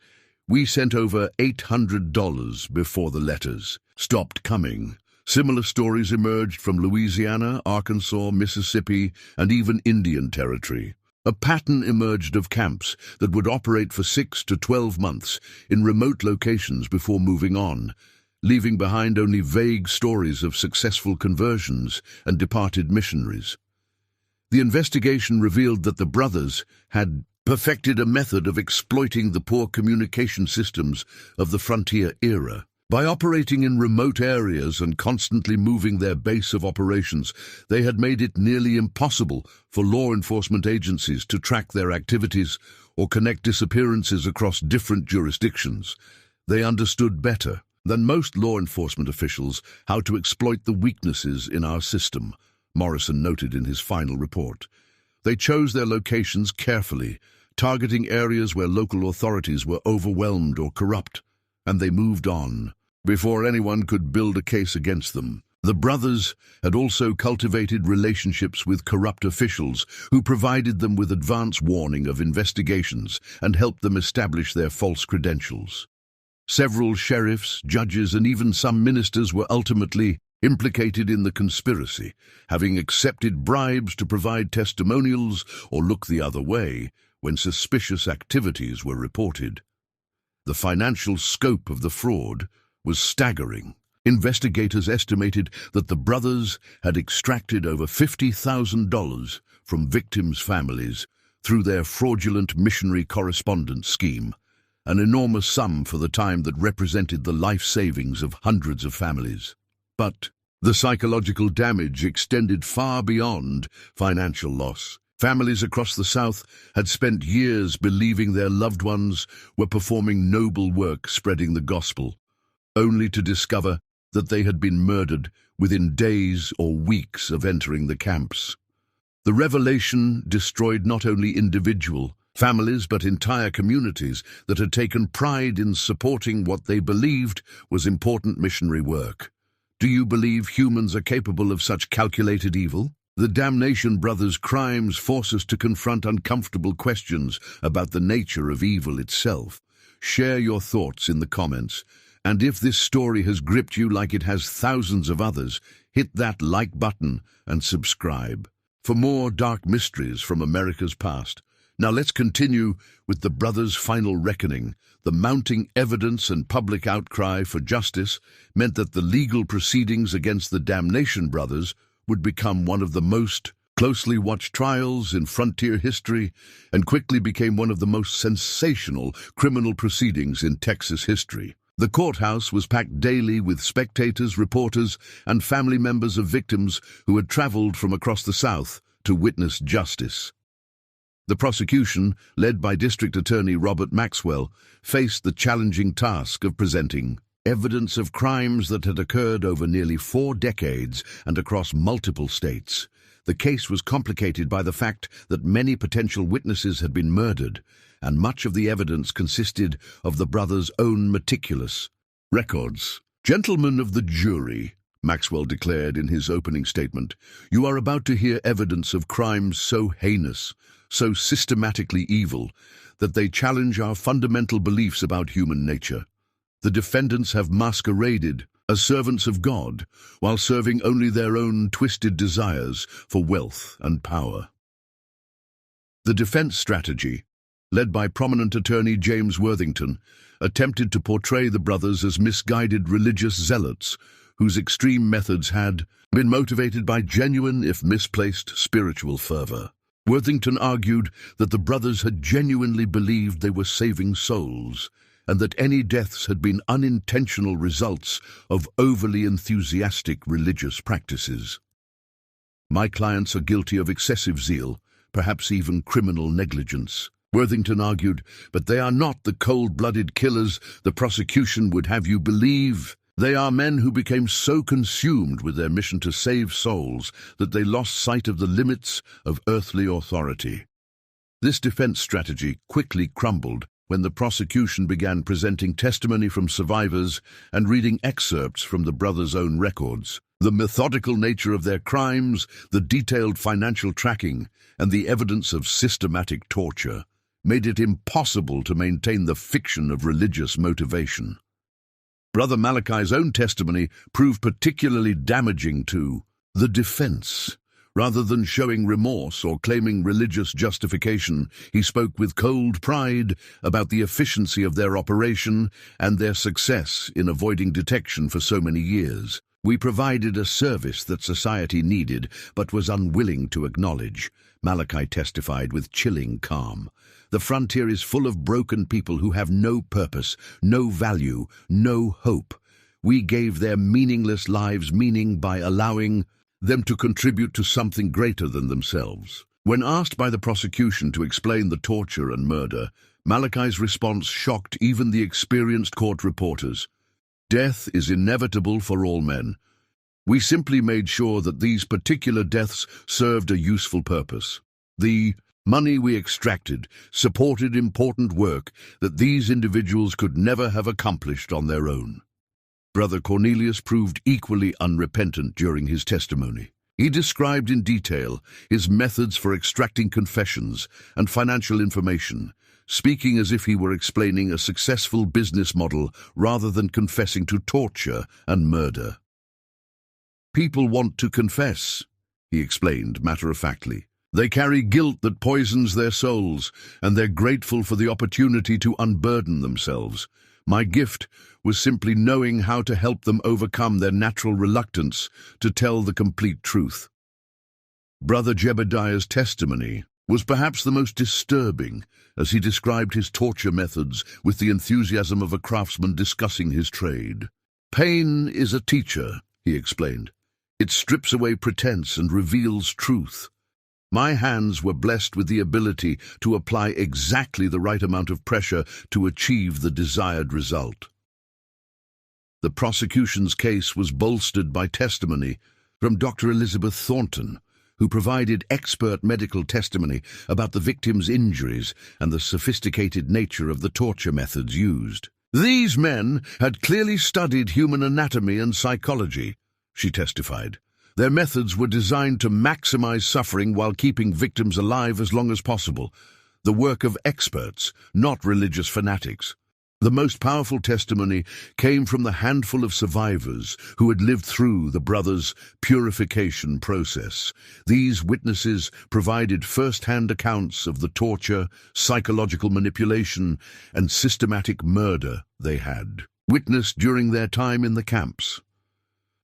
We sent over $800 before the letters stopped coming. Similar stories emerged from Louisiana, Arkansas, Mississippi, and even Indian Territory. A pattern emerged of camps that would operate for 6 to 12 months in remote locations before moving on, leaving behind only vague stories of successful conversions and departed missionaries. The investigation revealed that the brothers had perfected a method of exploiting the poor communication systems of the frontier era. By operating in remote areas and constantly moving their base of operations, they had made it nearly impossible for law enforcement agencies to track their activities or connect disappearances across different jurisdictions. They understood better than most law enforcement officials how to exploit the weaknesses in our system, Morrison noted in his final report. They chose their locations carefully, targeting areas where local authorities were overwhelmed or corrupt, and they moved on before anyone could build a case against them. The brothers had also cultivated relationships with corrupt officials who provided them with advance warning of investigations and helped them establish their false credentials. Several sheriffs, judges, and even some ministers were ultimately implicated in the conspiracy, having accepted bribes to provide testimonials or look the other way when suspicious activities were reported. The financial scope of the fraud was staggering. Investigators estimated that the brothers had extracted over $50,000 from victims' families through their fraudulent missionary correspondence scheme, an enormous sum for the time that represented the life savings of hundreds of families. But the psychological damage extended far beyond financial loss. Families across the South had spent years believing their loved ones were performing noble work spreading the gospel, only to discover that they had been murdered within days or weeks of entering the camps. The revelation destroyed not only individual families but entire communities that had taken pride in supporting what they believed was important missionary work. Do you believe humans are capable of such calculated evil? The Damnation brothers' crimes force us to confront uncomfortable questions about the nature of evil itself. Share your thoughts in the comments, and if this story has gripped you like it has thousands of others, hit that like button and subscribe. For more dark mysteries from America's past. Now let's continue with the brothers' final reckoning. The mounting evidence and public outcry for justice meant that the legal proceedings against the Damnation brothers would become one of the most closely watched trials in frontier history and quickly became one of the most sensational criminal proceedings in Texas history. The courthouse was packed daily with spectators, reporters, and family members of victims who had traveled from across the South to witness justice. The prosecution, led by District Attorney Robert Maxwell, faced the challenging task of presenting evidence of crimes that had occurred over nearly 4 decades and across multiple states. The case was complicated by the fact that many potential witnesses had been murdered, and much of the evidence consisted of the brothers' own meticulous records. "Gentlemen of the jury," Maxwell declared in his opening statement, "you are about to hear evidence of crimes so heinous, so systematically evil, that they challenge our fundamental beliefs about human nature. The defendants have masqueraded as servants of God, while serving only their own twisted desires for wealth and power. The defense strategy, led by prominent attorney James Worthington, attempted to portray the brothers as misguided religious zealots whose extreme methods had been motivated by genuine, if misplaced, spiritual fervor. Worthington argued that the brothers had genuinely believed they were saving souls, and that any deaths had been unintentional results of overly enthusiastic religious practices. "My clients are guilty of excessive zeal, perhaps even criminal negligence," Worthington argued, "but they are not the cold-blooded killers the prosecution would have you believe. They are men who became so consumed with their mission to save souls that they lost sight of the limits of earthly authority." This defense strategy quickly crumbled when the prosecution began presenting testimony from survivors and reading excerpts from the brothers' own records. The methodical nature of their crimes, the detailed financial tracking, and the evidence of systematic torture made it impossible to maintain the fiction of religious motivation. Brother Malachi's own testimony proved particularly damaging to the defense. Rather than showing remorse or claiming religious justification, he spoke with cold pride about the efficiency of their operation and their success in avoiding detection for so many years. "We provided a service that society needed but was unwilling to acknowledge," Malachi testified with chilling calm. "The frontier is full of broken people who have no purpose, no value, no hope. We gave their meaningless lives meaning by allowing them to contribute to something greater than themselves." When asked by the prosecution to explain the torture and murder, Malachi's response shocked even the experienced court reporters. "Death is inevitable for all men. We simply made sure that these particular deaths served a useful purpose. The money we extracted supported important work that these individuals could never have accomplished on their own." Brother Cornelius proved equally unrepentant during his testimony. He described in detail his methods for extracting confessions and financial information, speaking as if he were explaining a successful business model rather than confessing to torture and murder. "People want to confess," he explained matter-of-factly. "They carry guilt that poisons their souls, and they're grateful for the opportunity to unburden themselves. My gift was simply knowing how to help them overcome their natural reluctance to tell the complete truth." Brother Jebediah's testimony was perhaps the most disturbing, as he described his torture methods with the enthusiasm of a craftsman discussing his trade. "Pain is a teacher," he explained. "It strips away pretense and reveals truth. My hands were blessed with the ability to apply exactly the right amount of pressure to achieve the desired result." The prosecution's case was bolstered by testimony from Dr. Elizabeth Thornton, who provided expert medical testimony about the victim's injuries and the sophisticated nature of the torture methods used. "These men had clearly studied human anatomy and psychology," she testified. "Their methods were designed to maximize suffering while keeping victims alive as long as possible. The work of experts, not religious fanatics." The most powerful testimony came from the handful of survivors who had lived through the brothers' purification process. These witnesses provided first-hand accounts of the torture, psychological manipulation, and systematic murder they had witnessed during their time in the camps.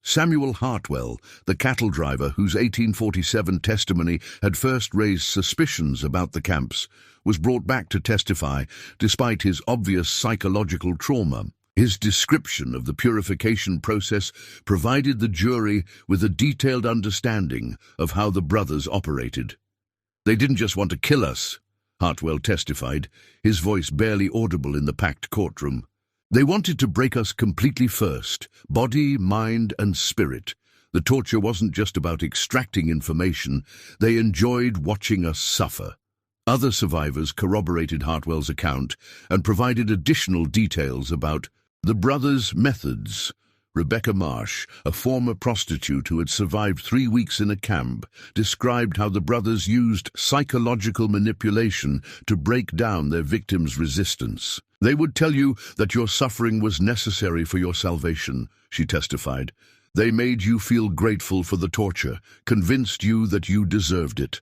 Samuel Hartwell, the cattle driver whose 1847 testimony had first raised suspicions about the camps, was brought back to testify despite his obvious psychological trauma. His description of the purification process provided the jury with a detailed understanding of how the brothers operated. "They didn't just want to kill us," Hartwell testified, his voice barely audible in the packed courtroom. "They wanted to break us completely first, body, mind, and spirit. The torture wasn't just about extracting information. They enjoyed watching us suffer." Other survivors corroborated Hartwell's account and provided additional details about the brothers' methods. Rebecca Marsh, a former prostitute who had survived 3 weeks in a camp, described how the brothers used psychological manipulation to break down their victims' resistance. They would tell you that your suffering was necessary for your salvation, she testified. They made you feel grateful for the torture, convinced you that you deserved it.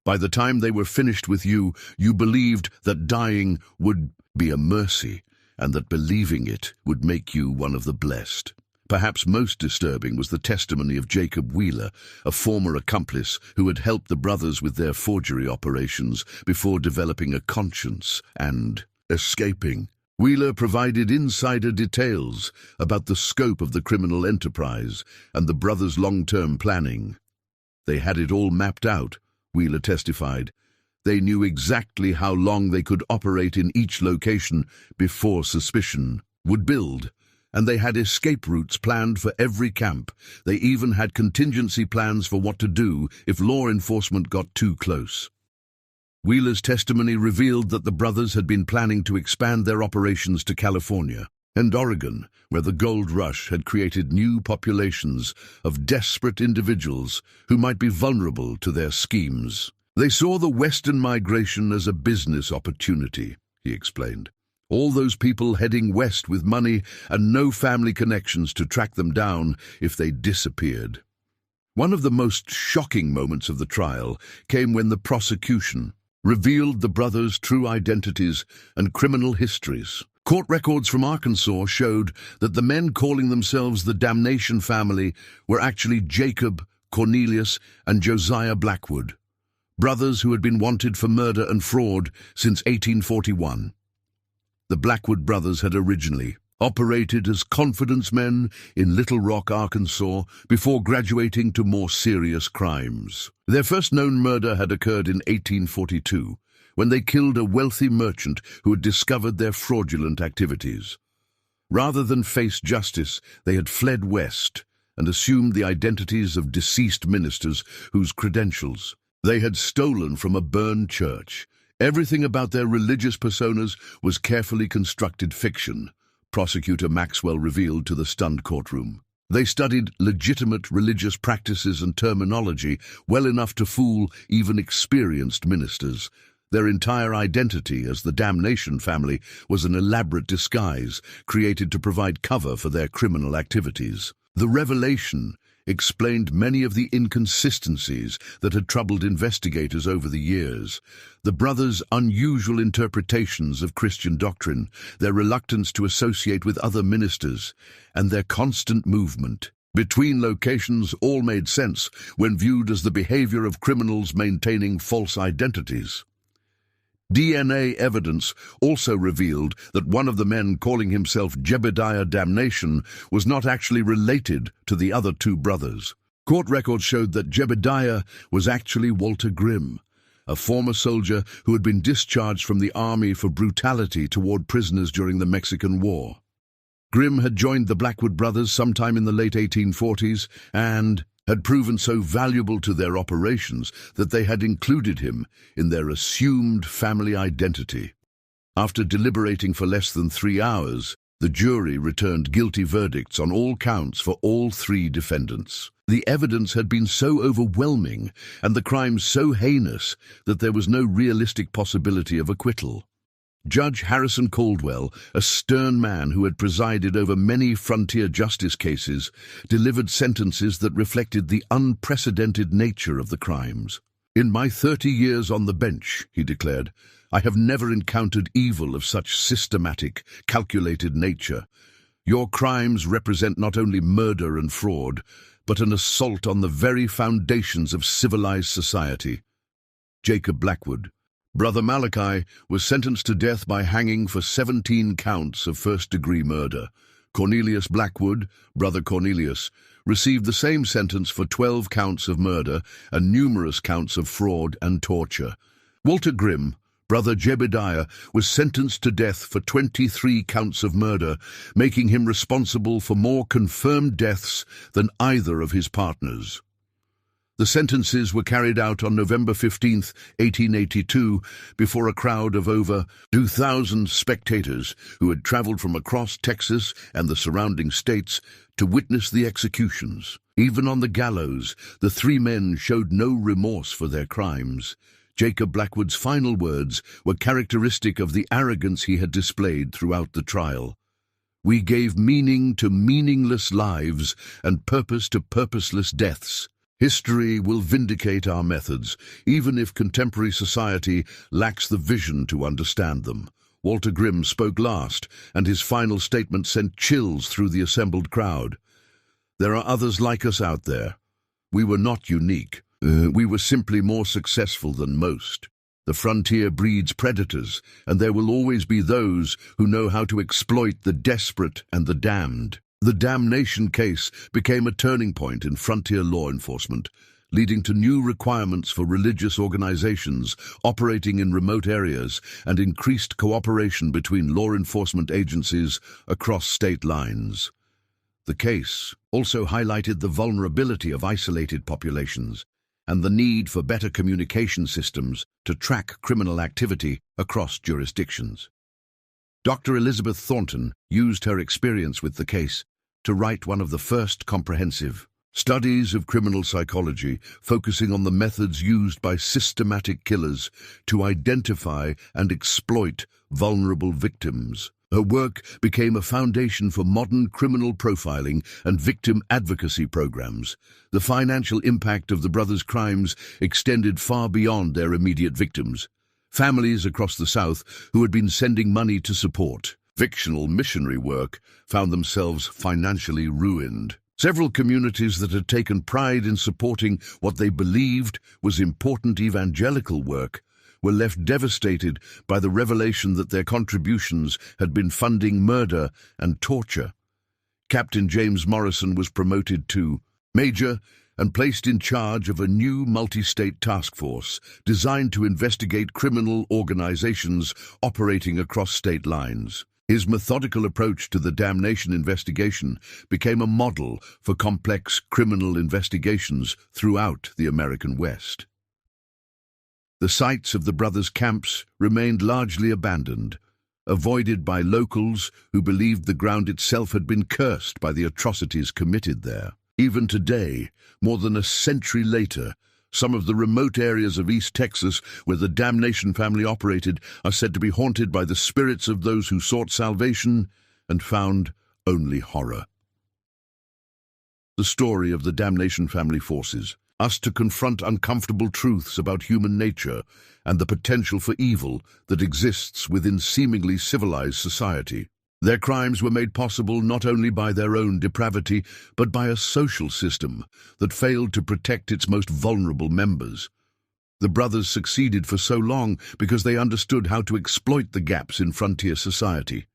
By the time they were finished with you, you believed that dying would be a mercy, and that believing it would make you one of the blessed. Perhaps most disturbing was the testimony of Jacob Wheeler, a former accomplice who had helped the brothers with their forgery operations before developing a conscience and escaping. Wheeler provided insider details about the scope of the criminal enterprise and the brothers' long-term planning. They had it all mapped out, Wheeler testified. They knew exactly how long they could operate in each location before suspicion would build, and they had escape routes planned for every camp. They even had contingency plans for what to do if law enforcement got too close. Wheeler's testimony revealed that the brothers had been planning to expand their operations to California and Oregon, where the gold rush had created new populations of desperate individuals who might be vulnerable to their schemes. They saw the Western migration as a business opportunity, he explained. All those people heading west with money and no family connections to track them down if they disappeared. One of the most shocking moments of the trial came when the prosecution revealed the brothers' true identities and criminal histories. Court records from Arkansas showed that the men calling themselves the Damnation family were actually Jacob, Cornelius, and Josiah Blackwood, brothers who had been wanted for murder and fraud since 1841. The Blackwood brothers had originally operated as confidence men in Little Rock, Arkansas, before graduating to more serious crimes. Their first known murder had occurred in 1842, when they killed a wealthy merchant who had discovered their fraudulent activities. Rather than face justice, they had fled west and assumed the identities of deceased ministers whose credentials they had stolen from a burned church. Everything about their religious personas was carefully constructed fiction, Prosecutor Maxwell revealed to the stunned courtroom. They studied legitimate religious practices and terminology well enough to fool even experienced ministers. Their entire identity as the Damnation family was an elaborate disguise created to provide cover for their criminal activities. The revelation explained many of the inconsistencies that had troubled investigators over the years. The brothers' unusual interpretations of Christian doctrine, their reluctance to associate with other ministers, and their constant movement between locations all made sense when viewed as the behavior of criminals maintaining false identities. DNA evidence also revealed that one of the men calling himself Jebediah Damnation was not actually related to the other two brothers. Court records showed that Jebediah was actually Walter Grimm, a former soldier who had been discharged from the army for brutality toward prisoners during the Mexican War. Grimm had joined the Blackwood brothers sometime in the late 1840s and had proven so valuable to their operations that they had included him in their assumed family identity. After deliberating for less than 3 hours, the jury returned guilty verdicts on all counts for all 3 defendants. The evidence had been so overwhelming and the crimes so heinous that there was no realistic possibility of acquittal. Judge Harrison Caldwell, a stern man who had presided over many frontier justice cases, delivered sentences that reflected the unprecedented nature of the crimes. "In my 30 years on the bench," he declared, "I have never encountered evil of such systematic, calculated nature. Your crimes represent not only murder and fraud, but an assault on the very foundations of civilized society." Jacob Blackwood, Brother Malachi, was sentenced to death by hanging for 17 counts of first-degree murder. Cornelius Blackwood, Brother Cornelius, received the same sentence for 12 counts of murder and numerous counts of fraud and torture. Walter Grimm, Brother Jebediah, was sentenced to death for 23 counts of murder, making him responsible for more confirmed deaths than either of his partners. The sentences were carried out on November 15, 1882, before a crowd of over 2,000 spectators who had traveled from across Texas and the surrounding states to witness the executions. Even on the gallows, the 3 men showed no remorse for their crimes. Jacob Blackwood's final words were characteristic of the arrogance he had displayed throughout the trial. "We gave meaning to meaningless lives and purpose to purposeless deaths. History will vindicate our methods, even if contemporary society lacks the vision to understand them." Walter Grimm spoke last, and his final statement sent chills through the assembled crowd. "There are others like us out there. We were not unique. We were simply more successful than most. The frontier breeds predators, and there will always be those who know how to exploit the desperate and the damned." The Damnation case became a turning point in frontier law enforcement, leading to new requirements for religious organizations operating in remote areas and increased cooperation between law enforcement agencies across state lines. The case also highlighted the vulnerability of isolated populations and the need for better communication systems to track criminal activity across jurisdictions. Dr. Elizabeth Thornton used her experience with the case to write one of the first comprehensive studies of criminal psychology, focusing on the methods used by systematic killers to identify and exploit vulnerable victims. Her work became a foundation for modern criminal profiling and victim advocacy programs. The financial impact of the brothers' crimes extended far beyond their immediate victims. Families across the South who had been sending money to support fictional missionary work found themselves financially ruined. Several communities that had taken pride in supporting what they believed was important evangelical work were left devastated by the revelation that their contributions had been funding murder and torture. Captain James Morrison was promoted to Major and placed in charge of a new multi-state task force designed to investigate criminal organizations operating across state lines. His methodical approach to the Damnation investigation became a model for complex criminal investigations throughout the American West. The sites of the brothers' camps remained largely abandoned, avoided by locals who believed the ground itself had been cursed by the atrocities committed there. Even today, more than a century later, some of the remote areas of East Texas where the Damnation family operated are said to be haunted by the spirits of those who sought salvation and found only horror. The story of the Damnation family forces us to confront uncomfortable truths about human nature and the potential for evil that exists within seemingly civilized society. Their crimes were made possible not only by their own depravity, but by a social system that failed to protect its most vulnerable members. The brothers succeeded for so long because they understood how to exploit the gaps in frontier society.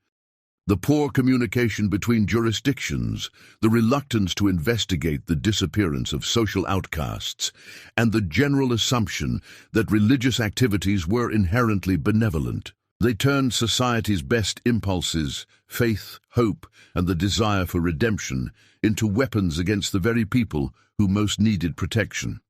The poor communication between jurisdictions, the reluctance to investigate the disappearance of social outcasts, and the general assumption that religious activities were inherently benevolent. They turned society's best impulses, faith, hope, and the desire for redemption, into weapons against the very people who most needed protection.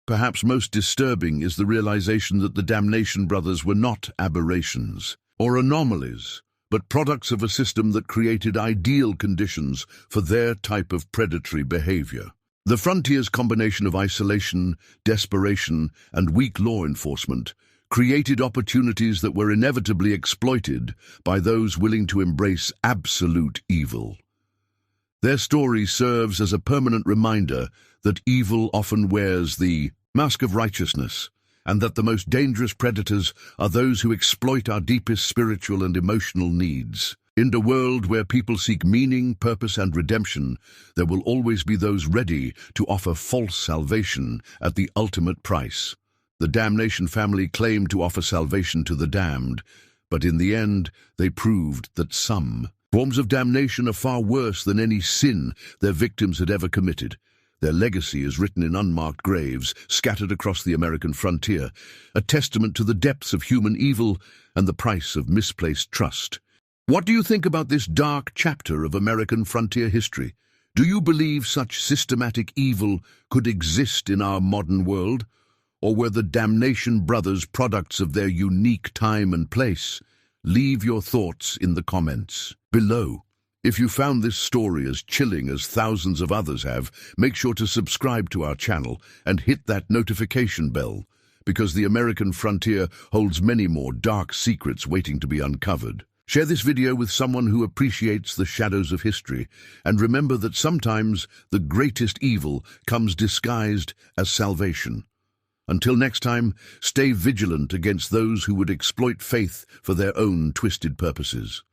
Perhaps most disturbing is the realization that the Damnation brothers were not aberrations or anomalies, but products of a system that created ideal conditions for their type of predatory behavior. The frontier's combination of isolation, desperation, and weak law enforcement created opportunities that were inevitably exploited by those willing to embrace absolute evil. Their story serves as a permanent reminder that evil often wears the mask of righteousness, and that the most dangerous predators are those who exploit our deepest spiritual and emotional needs. In a world where people seek meaning, purpose, and redemption, there will always be those ready to offer false salvation at the ultimate price. The Damnation family claimed to offer salvation to the damned, but in the end, they proved that some forms of damnation are far worse than any sin their victims had ever committed. Their legacy is written in unmarked graves scattered across the American frontier, a testament to the depths of human evil and the price of misplaced trust. What do you think about this dark chapter of American frontier history? Do you believe such systematic evil could exist in our modern world? Or were the Damnation brothers products of their unique time and place? Leave your thoughts in the comments below. If you found this story as chilling as thousands of others have, make sure to subscribe to our channel and hit that notification bell, because the American frontier holds many more dark secrets waiting to be uncovered. Share this video with someone who appreciates the shadows of history, and remember that sometimes the greatest evil comes disguised as salvation. Until next time, stay vigilant against those who would exploit faith for their own twisted purposes.